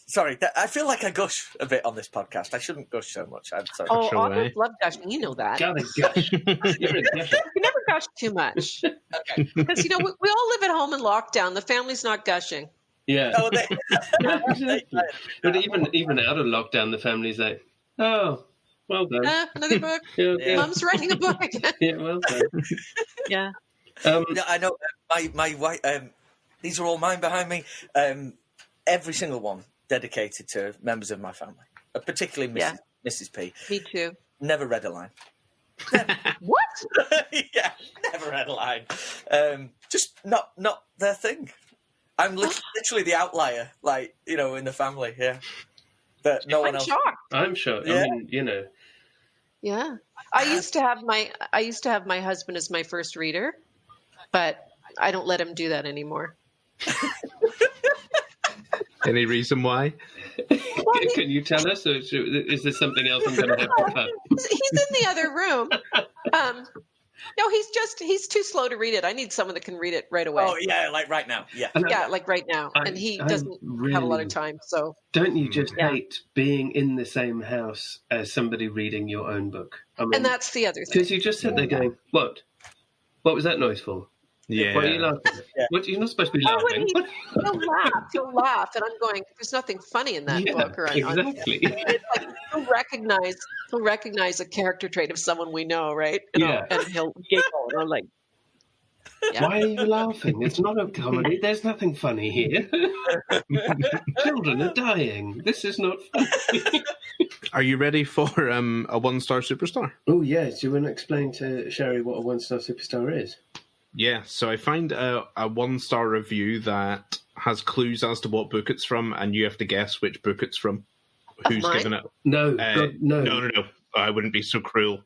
Sorry, I feel like I gush a bit on this podcast. I shouldn't gush so much. I'm sorry.
Oh, authors love gushing. You know that.
Gotta gush. You're a gusher.
You never gush too much.
Okay.
Because we all live at home in lockdown. The family's not gushing.
Yeah.
Oh,
But even out of lockdown, the family's like, oh, well done.
Another book.
Yeah.
Mom's writing a book again.
Yeah, well done.
Yeah.
I know my wife. These are all mine behind me. Every single one dedicated to members of my family, particularly Mrs. P.
Me too.
Never read a line.
What?
Yeah, never read a line. Just not their thing. I'm literally the outlier, in the family. Yeah, but no one else.
Shocked.
I'm shocked.
Yeah.
I mean,
Yeah, I used to have my husband as my first reader, but I don't let him do that anymore.
Any reason why?
Can you tell us, or is there something else I'm going to have to cut?
He's in the other room. No, he's too slow to read it. I need someone that can read it right away.
Oh, yeah, like right now. Yeah.
Yeah, like right now. And he doesn't have a lot of time. So
don't you just hate being in the same house as somebody reading your own book? I mean,
and that's the other thing.
Because you just sit there going, what? What was that noise for?
Yeah.
What are you laughing at?
Yeah.
What, you're not supposed to be laughing.
He'll laugh. And I'm going, there's nothing funny in that book. Or
exactly.
It's like, he'll recognize a character trait of someone we know, right? And he'll giggle. And I'm like,
why are you laughing? It's not a comedy. There's nothing funny here. Children are dying. This is not funny.
Are you ready for a 1-star superstar?
Oh, yes. Do you want to explain to Shari what a 1-star superstar is?
Yeah, so I find a 1-star review that has clues as to what book it's from, and you have to guess which book it's from. Who's given it?
No,
no. I wouldn't be so cruel.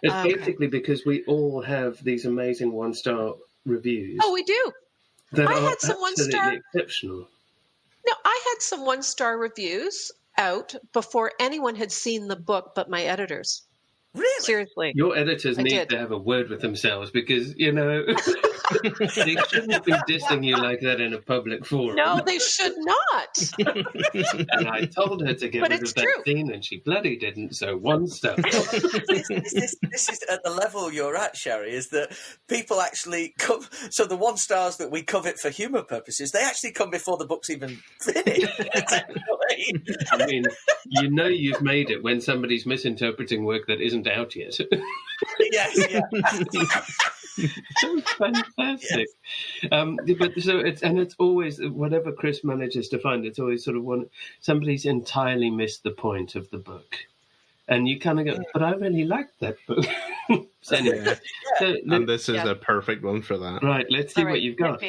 It's basically because we all have these amazing 1-star reviews.
Oh, we do.
That
I
are
had some
absolutely
1-star.
exceptional.
No, I had some 1-star reviews out before anyone had seen the book but my editors.
Really?
Seriously.
Your editors need to have a word with themselves because, they shouldn't be dissing you like that in a public forum.
No, they should not.
And I told her to get rid of that scene and she bloody didn't, so 1 star.
This is at the level you're at, Shari, is that people actually come... So the 1 stars that we covet for humour purposes, they actually come before the book's even finished.
I mean, you've made it when somebody's misinterpreting work that isn't out yet.
Yes, yeah.
So fantastic. But so it's always, whatever Chris manages to find, it's always sort of somebody's entirely missed the point of the book. And you kind of go, but I really liked that book. So anyway,
and this is a perfect one for that.
Right, let's see what you've got.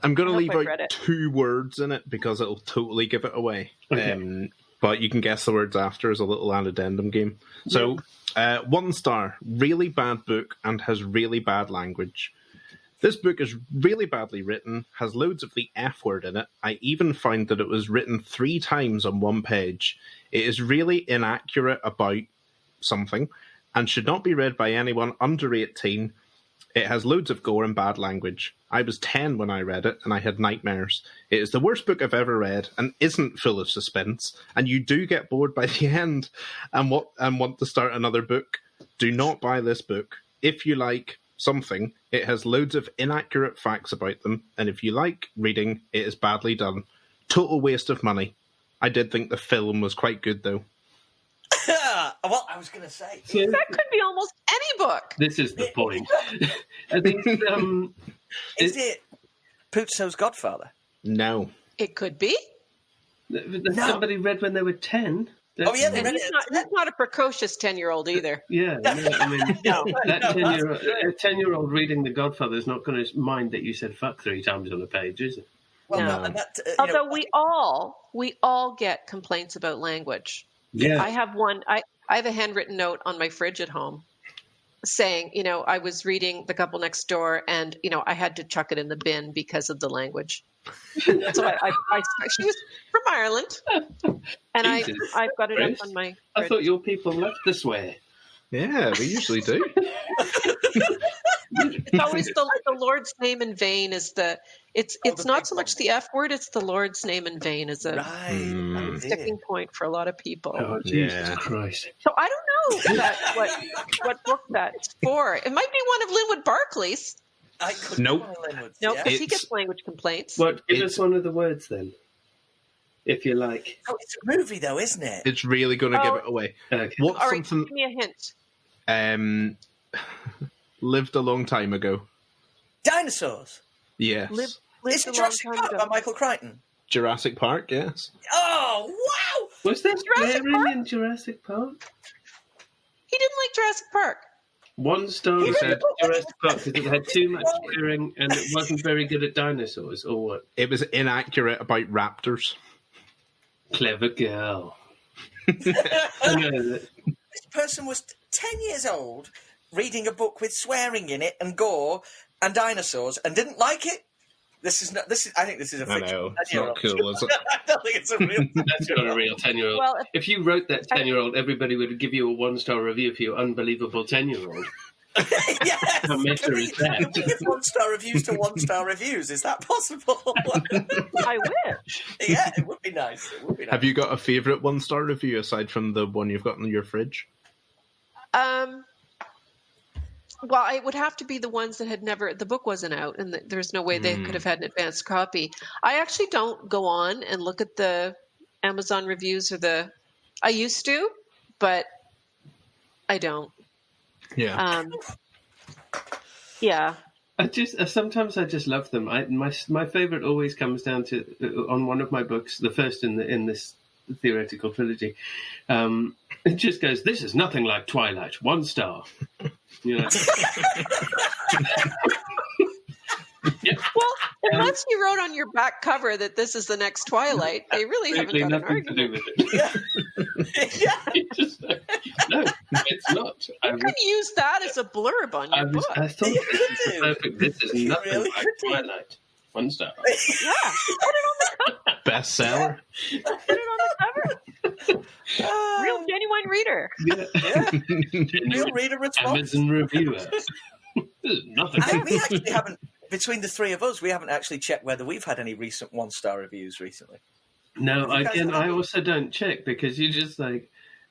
I'm going to leave out 2 words in it because it'll totally give it away. Okay. But you can guess the words after as a little addendum game. So, 1 star, really bad book and has really bad language. This book is really badly written, has loads of the F word in it. I even found that it was written 3 times on 1 page. It is really inaccurate about something and should not be read by anyone under 18. It has loads of gore and bad language. I was 10 when I read it, and I had nightmares. It is the worst book I've ever read, and isn't full of suspense, and you do get bored by the end and want to start another book. Do not buy this book. If you like something, it has loads of inaccurate facts about them, and if you like reading, it is badly done. Total waste of money. I did think the film was quite good, though.
Well, I was going to say...
That could be almost any book.
This is the point. I think...
Is it Puzo's Godfather?
No.
It could be.
Somebody read when they were 10.
Oh, yeah, they read
it. He's not a precocious 10-year-old either.
Yeah, I mean, a 10-year-old reading The Godfather is not going to mind that you said fuck 3 times on a page, is it?
Well,
no. Although we all get complaints about language.
Yeah.
I have one. I have a handwritten note on my fridge at home saying, I was reading The Couple Next Door and, I had to chuck it in the bin because of the language. So she was from Ireland and I've got it up on my fridge.
I thought your people left the swear.
Yeah, we usually do.
It's always the Lord's name in vain is it's not so much the F word, it's the Lord's name in vain is a sticking point for a lot of people.
Oh, Jesus Christ.
So I don't know what book that's for. It might be one of Linwood Barclay's.
Nope.
No, because he gets language complaints.
What? Give us one of the words then, if you like.
Oh, it's a movie though, isn't it?
It's really going to give it away.
Okay.
All right, give me a hint.
Lived a long time ago.
Dinosaurs.
Yes.
Lived
It's
a long
Jurassic
time
Park
ago.
by Michael Crichton.
Jurassic Park, yes.
Oh, wow!
Was there
Jurassic
swearing
Park?
in Jurassic Park?
He didn't like Jurassic Park.
1 star
He
said
really-
Jurassic Park because it had too much swearing and it wasn't very good at dinosaurs, or what?
It was inaccurate about raptors.
Clever girl.
This person was 10 years old, reading a book with swearing in it and gore and dinosaurs, and didn't like it. This is not. This is. I think this is a
I
fiction.
know. It's not cool, is it?
I don't think it's a real.
That's not a real 10-year-old.
Well,
if you wrote that 10-year-old, everybody would give you a 1-star review for your unbelievable 10-year-old.
Yes.
How meta is that?
Can we give 1-star reviews to 1-star reviews? Is that possible?
I wish.
Yeah, it would be nice. It would be nice.
Have you got a favourite 1-star review aside from the one you've got in your fridge?
Well, it would have to be the ones that had never, the book wasn't out, and there's no way they could have had an advanced copy. I actually don't go on and look at the Amazon reviews I used to, but I don't.
Yeah.
Yeah.
Sometimes I just love them. My favorite always comes down to on one of my books, the first in this theoretical trilogy. It just goes, "This is nothing like Twilight. 1 star." You know. Yeah.
Well, unless you wrote on your back cover that this is the next Twilight, they really haven't got an
nothing to do
argument.
with it.
Yeah.
No, it's not.
You can use that as a blurb on your book.
I thought this is the perfect. This is nothing
really
like Twilight. 1 star.
Yeah, put it on the cover.
Bestseller.
Put it on the cover. Real genuine reader.
Real reader response.
Amazon reviewer. This is nothing.
We actually haven't, between the three of us, we haven't actually checked whether we've had any recent 1-star reviews recently.
No, again, I also don't check because you're just like,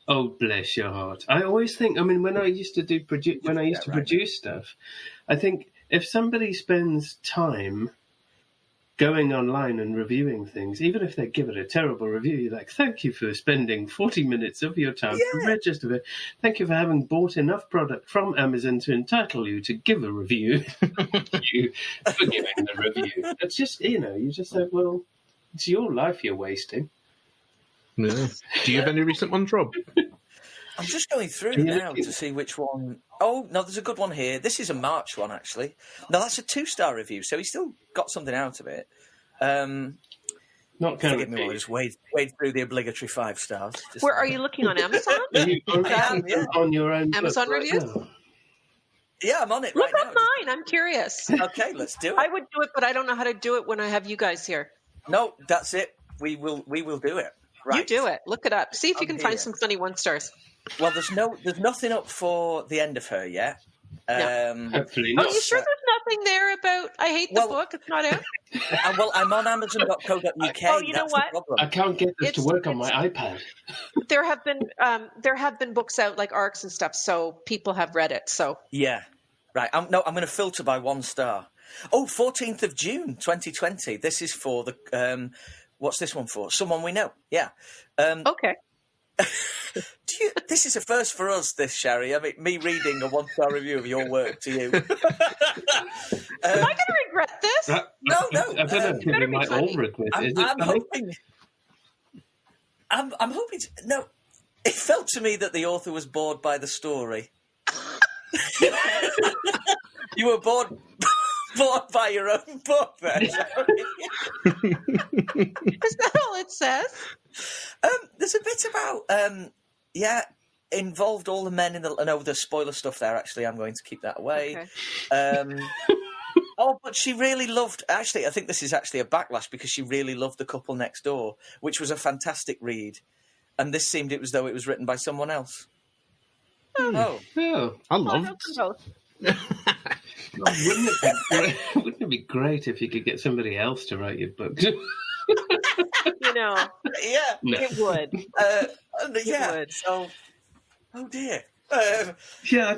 oh, bless your heart. I always think, I mean, when I used to produce stuff, I think if somebody spends time going online and reviewing things, even if they give it a terrible review, you're like, thank you for spending 40 minutes of your time to register it. Thank you for having bought enough product from Amazon to entitle you to give a review. You for giving the review. It's just, you just say, well, it's your life you're wasting.
Yeah. Do you have any recent ones, Rob?
I'm just going through now to see which one. Oh, no, there's a good one here. This is a March one, actually. No, that's a 2-star review, so he still got something out of it.
Not
forgive me while I just wade through the obligatory 5 stars.
Where are you looking on Amazon?
On your own
Amazon
book,
reviews?
Right now.
Yeah, I'm on it
Look
right
up
now.
mine. I'm curious.
Okay, let's do it.
I would do it, but I don't know how to do it when I have you guys here.
No, that's it. We will do it. Right.
You do it. Look it up. See if you can find
dear.
some funny 1-stars.
Well, there's nothing up for The End of Her yet.
Hopefully
Are
not.
you sure there's nothing there about I hate the book? It's not out?
Well, I'm on Amazon.co.uk.
Oh, you know what?
I can't get this to work on my iPad.
There have been books out like ARCs and stuff, so people have read it. So
yeah, right. I'm going to filter by 1 star. Oh, 14th of June, 2020. This is for the what's this one for? Someone we know. Yeah.
Okay.
This is a first for us, this, Shari. I mean, me reading a 1-star review of your work to you.
Am I going to regret this?
No.
I don't know. We might all regret it.
I'm hoping. I'm hoping. No, it felt to me that the author was bored by the story. You were bored by your own book, then.
Is that all it says?
There's a bit about involved all the men in the. No, there's spoiler stuff there. Actually, I'm going to keep that away.
Okay.
But she really loved. Actually, I think this is actually a backlash because she really loved The Couple Next Door, which was a fantastic read, and this seemed it was though it was written by someone else.
Oh,
I loved.
Wouldn't it be great if you could get somebody else to write your book?
Yeah, it would.
Yeah.
It would.
So, oh dear.
Yeah,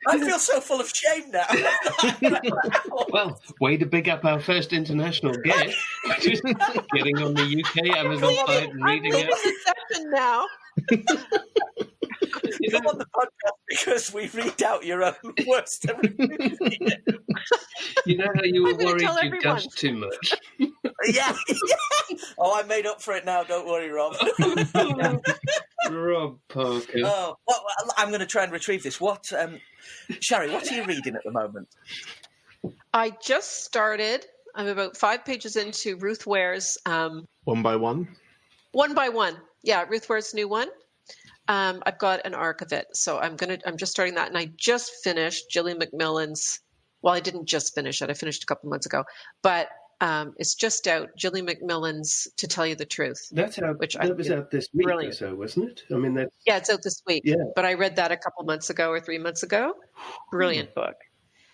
I feel so full of shame now.
Well, way to big up our first international guest. Just getting on the UK Amazon site and reading
I'm leaving the session now.
You come on the podcast because we read out your own worst reviews.
You know how you were worried you
everyone.
gushed too much?
Yeah. Oh, I made up for it now. Don't worry, Rob.
Rob Parker.
Oh, well, I'm going to try and retrieve this. Shari, what are you reading at the moment?
I just started. I'm about 5 pages into Ruth Ware's
1 by 1.
1 by 1. Yeah, Ruth Ware's new one. I've got an arc of it, so I'm just starting that, and I just finished Gillian McMillan's Well, I didn't just finish it. I finished a couple months ago, but it's just out. Gillian McMillan's "To Tell You the Truth."
That's out.
Which
That was out this week
brilliant.
or so, wasn't it? I mean, that's
Yeah, it's out this week.
Yeah.
But I read that a couple months ago or 3 months ago. Brilliant book.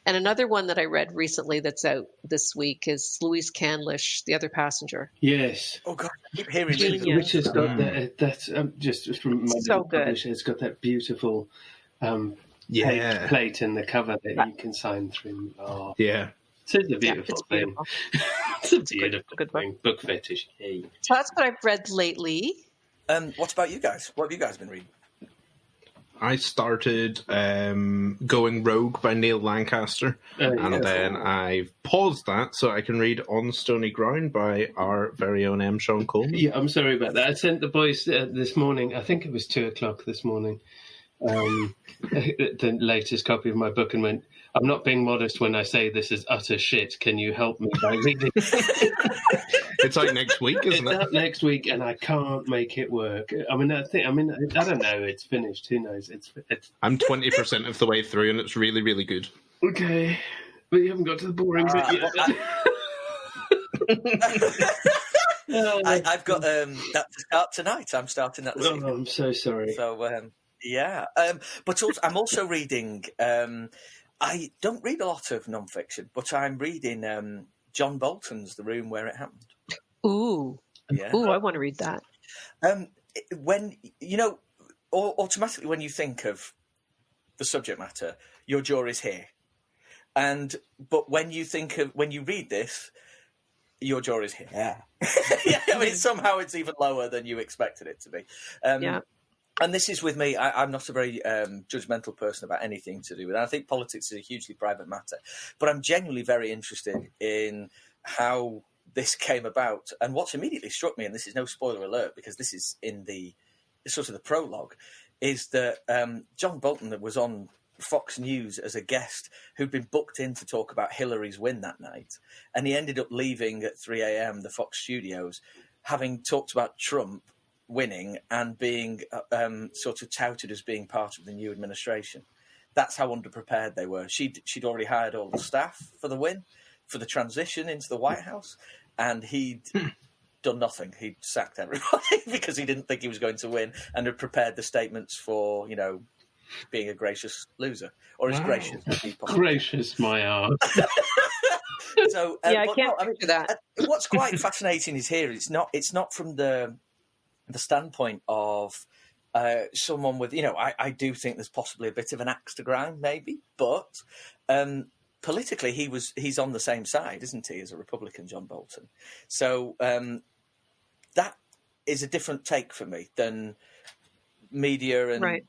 And another one that I read recently that's out this week is Louise Candlish, The Other Passenger.
Yes.
Oh God, I keep hearing
Genius.
Which has got that. That's just from my
So good.
publisher. It's got that beautiful
Yeah.
plate in the cover that you can sign through. Oh,
Yeah.
it's a beautiful
it's
thing.
beautiful.
It's a beautiful
good book.
thing. Book fetish. Hey.
So that's what I've read lately.
What about you guys? What have you guys been reading?
I started Going Rogue by Neil Lancaster, and then I've paused that so I can read On Stony Ground by our very own Sean Coleman.
Yeah, I'm sorry about that. I sent the boys this morning. I think it was 2:00 this morning. The latest copy of my book, and went, "I'm not being modest when I say this is utter shit. Can you help me by reading?"
It's out next week, isn't
It's
it?
out next week, and I can't make it work. I mean, I don't know. It's finished. Who knows? It's
I'm 20% of the way through, and it's really, really good.
okay, but you haven't got to the boring bit yet.
I've got that to start tonight. I'm starting that this evening.
I'm so sorry.
So yeah, but also, I'm also reading. I don't read a lot of nonfiction, but I'm reading John Bolton's The Room Where It Happened.
Ooh.
Yeah.
Ooh, I want to read that.
When automatically when you think of the subject matter, your jaw is here, but when you read this, your jaw is here. Yeah. Yeah, I mean, somehow it's even lower than you expected it to be.
Yeah.
And this is with me. I'm not a very judgmental person about anything to do with it. I think politics is a hugely private matter. But I'm genuinely very interested in how this came about. And what's immediately struck me, and this is no spoiler alert because this is in the sort of the prologue, is that John Bolton was on Fox News as a guest who'd been booked in to talk about Hillary's win that night. And he ended up leaving at 3 a.m. the Fox studios, having talked about Trump winning and being sort of touted as being part of the new administration. That's how underprepared they were. She'd already hired all the staff for the win, for the transition into the White House, and he'd done nothing. He'd sacked everybody because he didn't think he was going to win, and had prepared the statements for, being a gracious loser, or as gracious as he possibly.
Gracious, my art.
So
I can't picture that.
What's quite fascinating is here. It's not from the standpoint of someone with, I do think there's possibly a bit of an axe to grind, maybe, but politically he's on the same side, isn't he, as a Republican, John Bolton? So that is a different take for me than media and
right.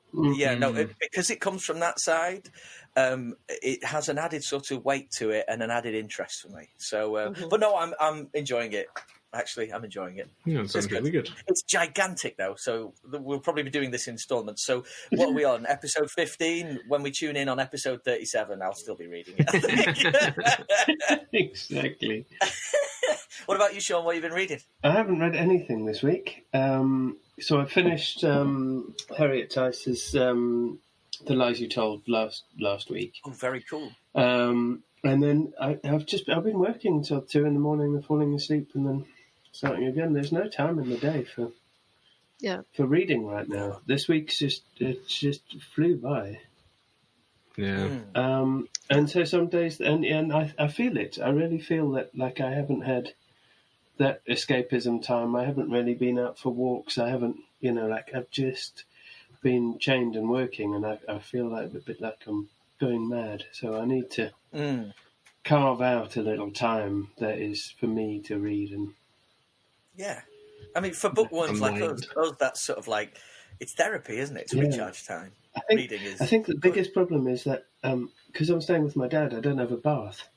Because it comes from that side. It has an added sort of weight to it and an added interest for me. So, but no, I'm enjoying it. Actually, I'm enjoying it.
Yeah, it sounds really good.
It's gigantic, though, so we'll probably be doing this in installments. So what are we on? Episode 15? When we tune in on episode 37, I'll still be reading it, I think.
Exactly.
What about you, Sean? What have you been reading?
I haven't read anything this week. So I finished Harriet Tice's The Lies You Told last week.
Oh, very cool.
And then I've been working till 2 a.m, and falling asleep, and then starting again. There's no time in the day for reading right now. This week's just flew by.
Yeah.
And so some days, and I feel it. I really feel that, like, I haven't had that escapism time. I haven't really been out for walks. I haven't, I've just been chained and working, and I feel like a bit like I'm going mad. So I need to carve out a little time that is for me to read. And
yeah, I mean, for bookworms like us, that's sort of like, it's therapy, isn't it? It's recharge time.
I think the biggest problem is that because I'm staying with my dad, I don't have a bath,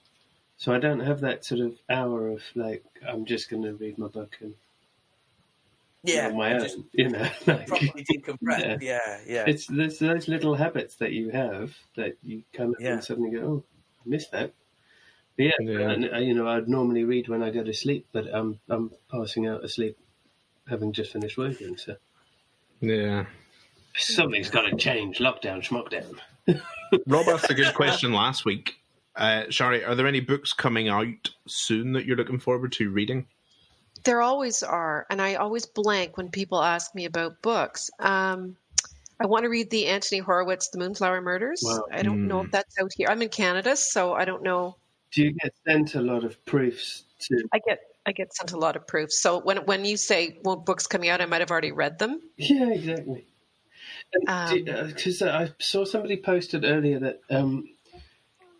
so I don't have that sort of hour of like, I'm just going to read my book and on my own,
properly decompress. Yeah.
It's those little habits that you have that you kind of suddenly go, oh, I missed that. But and, I'd normally read when I go to sleep, but I'm passing out asleep, having just finished working. So something's got to change. Lockdown, schmockdown.
Rob asked a good question last week Shari, are there any books coming out soon that you're looking forward to reading?
There always are, and I always blank when people ask me about books. I want to read the Anthony Horowitz, The Moonflower Murders.
Wow.
I don't know if that's out here. I'm in Canada, so I don't know.
Do you get sent a lot of proofs to?
I get sent a lot of proofs. So when you say, well, books coming out, I might have already read them.
Yeah, exactly. Because I saw somebody posted earlier that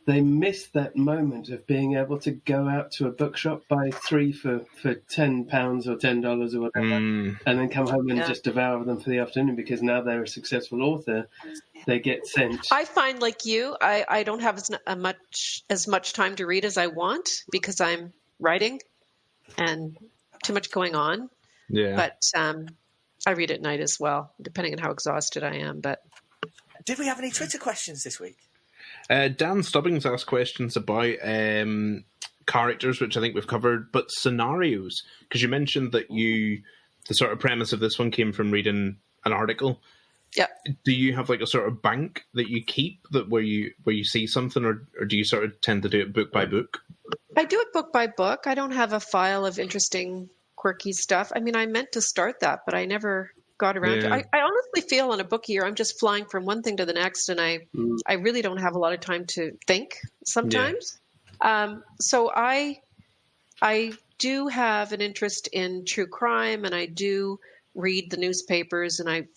they missed that moment of being able to go out to a bookshop, buy 3 for £10 or $10 or whatever, and then come home and just devour them for the afternoon, because now they're a successful author. They get sent.
I find, like you, I don't have as much time to read as I want because I'm writing and too much going on.
Yeah.
But I read at night as well, depending on how exhausted I am. But
did we have any Twitter questions this week?
Dan Stubbings asked questions about characters, which I think we've covered, but scenarios, because you mentioned that the sort of premise of this one came from reading an article.
Yeah.
Do you have like a sort of bank that you keep that where you see something, or do you sort of tend to do it book by book?
I do it book by book. I don't have a file of interesting, quirky stuff. I mean, I meant to start that, but I never got around to. I honestly feel on a book year, I'm just flying from one thing to the next, and I really don't have a lot of time to think sometimes. So I do have an interest in true crime, and I do read the newspapers, and I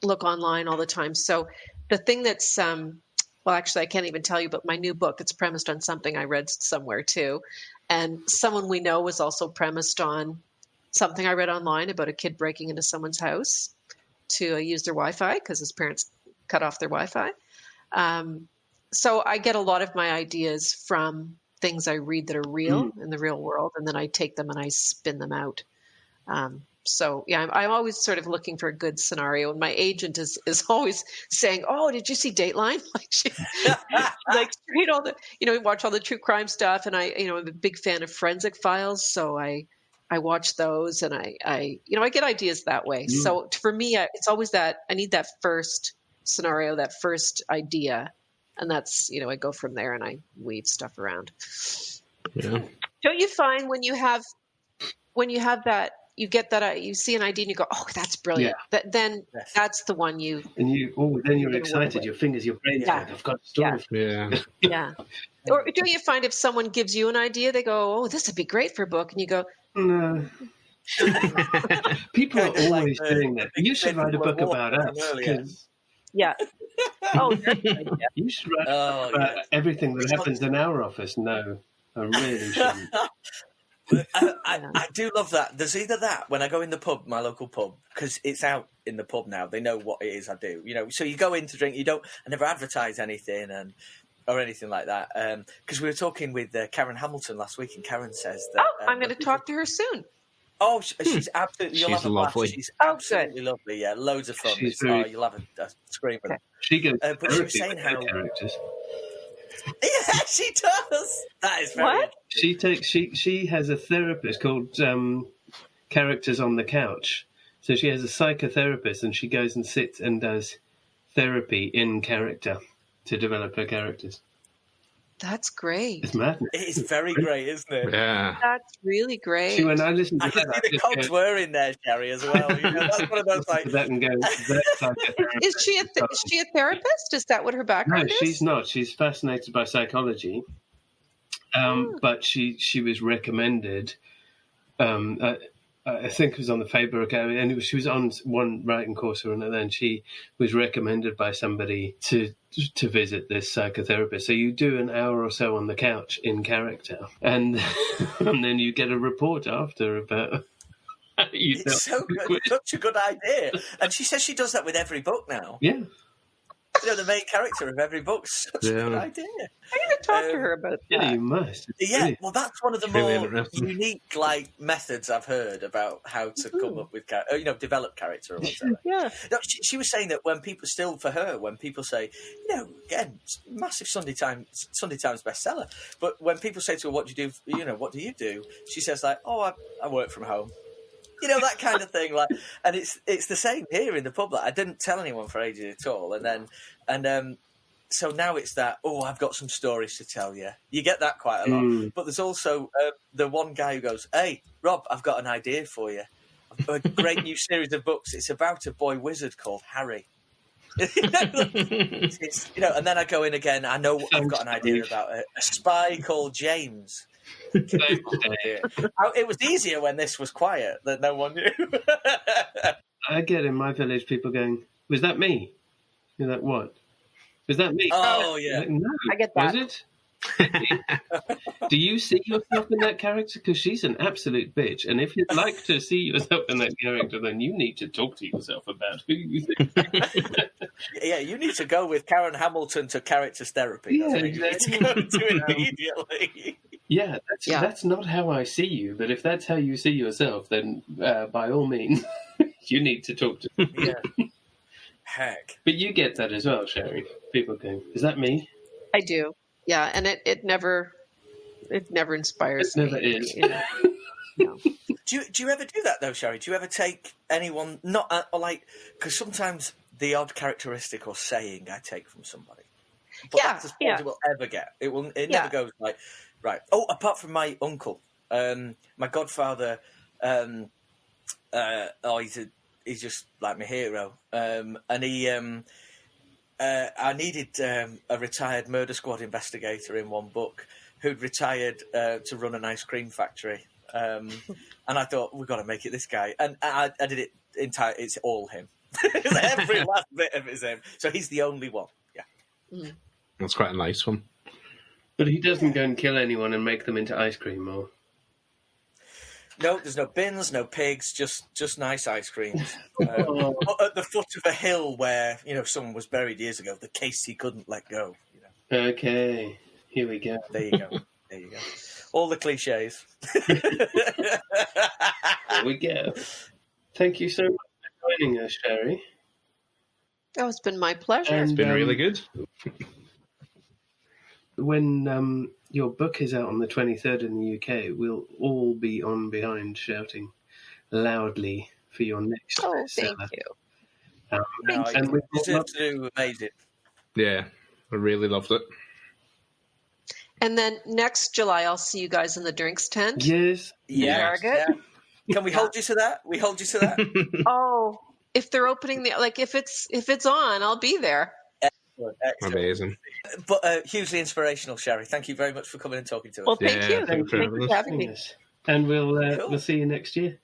look online all the time. So the thing that's well, actually, I can't even tell you, but my new book, it's premised on something I read somewhere too, and someone we know was also premised on something I read online about a kid breaking into someone's house to use their Wi-Fi because his parents cut off their Wi-Fi. So I get a lot of my ideas from things I read that are real in the real world, and then I take them and I spin them out. So yeah, I'm always sort of looking for a good scenario, and my agent is always saying, "Oh, did you see Dateline?" Like she read all the, we watch all the true crime stuff, and I'm a big fan of Forensic Files, so I watch those, and I get ideas that way. So for me, it's always that I need that first scenario, that first idea, and that's I go from there and I weave stuff around.
Yeah.
Don't you find when you have that, you get that, you see an idea and you go, "Oh, that's brilliant."
Yeah.
Then that's the one then
you're excited. Your fingers, your brain's like, "I've got a story."
Yeah.
Yeah. Or do you find if someone gives you an idea, they go, "Oh, this would be great for a book," and you go,
"No." People are always doing that. You should write a book about us.
Yeah. Oh, that's a good idea.
You should write about everything that happens in our office. No, I really shouldn't.
I do love that. There's either that when I go in the pub, my local pub, because it's out in the pub now. They know what it is I do. So you go in to drink. I never advertise anything or anything like that. Because we were talking with Karen Hamilton last week, and Karen says that.
Oh, I'm going to talk to her soon.
Oh, she's absolutely. You'll have a
lovely.
laugh. She's absolutely lovely. Yeah, loads of fun. You'll have a scream with her.
She goes.
But she was saying how characters. Yeah, she does. That is very.
What?
She has a therapist called Characters on the Couch. So she has a psychotherapist, and she goes and sits and does therapy in character to develop her characters.
That's great.
It's madness.
It is very great, isn't it?
Yeah.
That's really great.
See, when I listen to
I can see the cogs were in there, Sherry, as well. That's one of those like.
That and go.
Is she a therapist? Is that what her background is?
No, she's not. She's fascinated by psychology, but she was recommended. I think it was on the Faber Academy, and she was on one writing course or another, and she was recommended by somebody to visit this psychotherapist. So you do an hour or so on the couch in character, and then you get a report after about.
It's so good. Such a good idea. And she says she does that with every book now.
Yeah.
The main character of every book. Such a good idea.
I'm going to talk to her about that.
Yeah, you must.
Well, that's one of the more unique methods I've heard about how to come up with develop character or whatever.
Yeah.
No, she was saying that when people say, again, massive Sunday Times bestseller, but when people say to her, "What do you do? What do you do?" She says like, "Oh, I work from home." That kind of thing, and it's the same here in the pub. I didn't tell anyone for ages at all, and so now it's that, I've got some stories to tell you. You get that quite a lot. But there's also the one guy who goes, "Hey, Rob, I've got an idea for you. A great new series of books. It's about a boy wizard called Harry." And then I go in again. I know I've got an idea about a spy called James. It was easier when this was quiet, that no one knew.
I get in my village people going, "Was that me?" You're like, "What? Was that me?"
Oh, yeah.
Like, no.
I get that.
Was it? Do you see yourself in that character? Because she's an absolute bitch. And if you'd like to see yourself in that character, then you need to talk to yourself about who you think.
Yeah, you need to go with Karen Hamilton to characters therapy.
Yeah,
You need to go to immediately.
Yeah, that's not how I see you. But if that's how you see yourself, then by all means, you need to talk to.
Yeah. Heck.
But you get that as well, Shari. People go, "Is that me?"
I do. Yeah, and it never inspires
It never
me.
is.
No.
Do you ever do that though, Shari? Do you ever take anyone because sometimes the odd characteristic or saying I take from somebody, but that's as far as it will ever get. It never goes like right. Oh, apart from my uncle, my godfather. He's just like my hero, and he. I needed a retired murder squad investigator in one book who'd retired to run an ice cream factory. And I thought, we've got to make it this guy. And I did it entirely. It's all him. Every last bit of it is him. So he's the only one. Yeah.
That's quite a nice one.
But he doesn't go and kill anyone and make them into ice cream, or...
No, there's no bins, no pigs, just nice ice creams. At the foot of a hill where, someone was buried years ago, the case he couldn't let go.
Okay, here we go.
There you go. All the cliches.
Here we go. Thank you so much for joining us, Shari.
Oh, it's been my pleasure.
And,
It's been really good.
When your book is out on the 23rd in the UK, we'll all be on behind shouting loudly for your next bestseller.
Thank you.
And we
deserve to do amazing.
Yeah, I really loved it.
And then next July, I'll see you guys in the drinks tent.
Yes.
Yeah.
Very good.
Yeah. Can we hold you to that? We hold you to that?
Oh, if they're opening if it's on, I'll be there.
Excellent.
Amazing.
But hugely inspirational, Shari. Thank you very much for coming and talking to us.
Well, thank you.
Thanks for
Thanks for having me.
And we'll see you next year.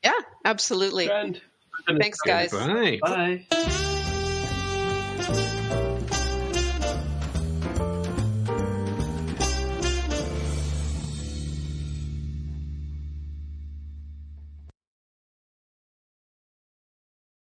Yeah, absolutely.
Grand.
Thanks, guys.
Bye.
Bye.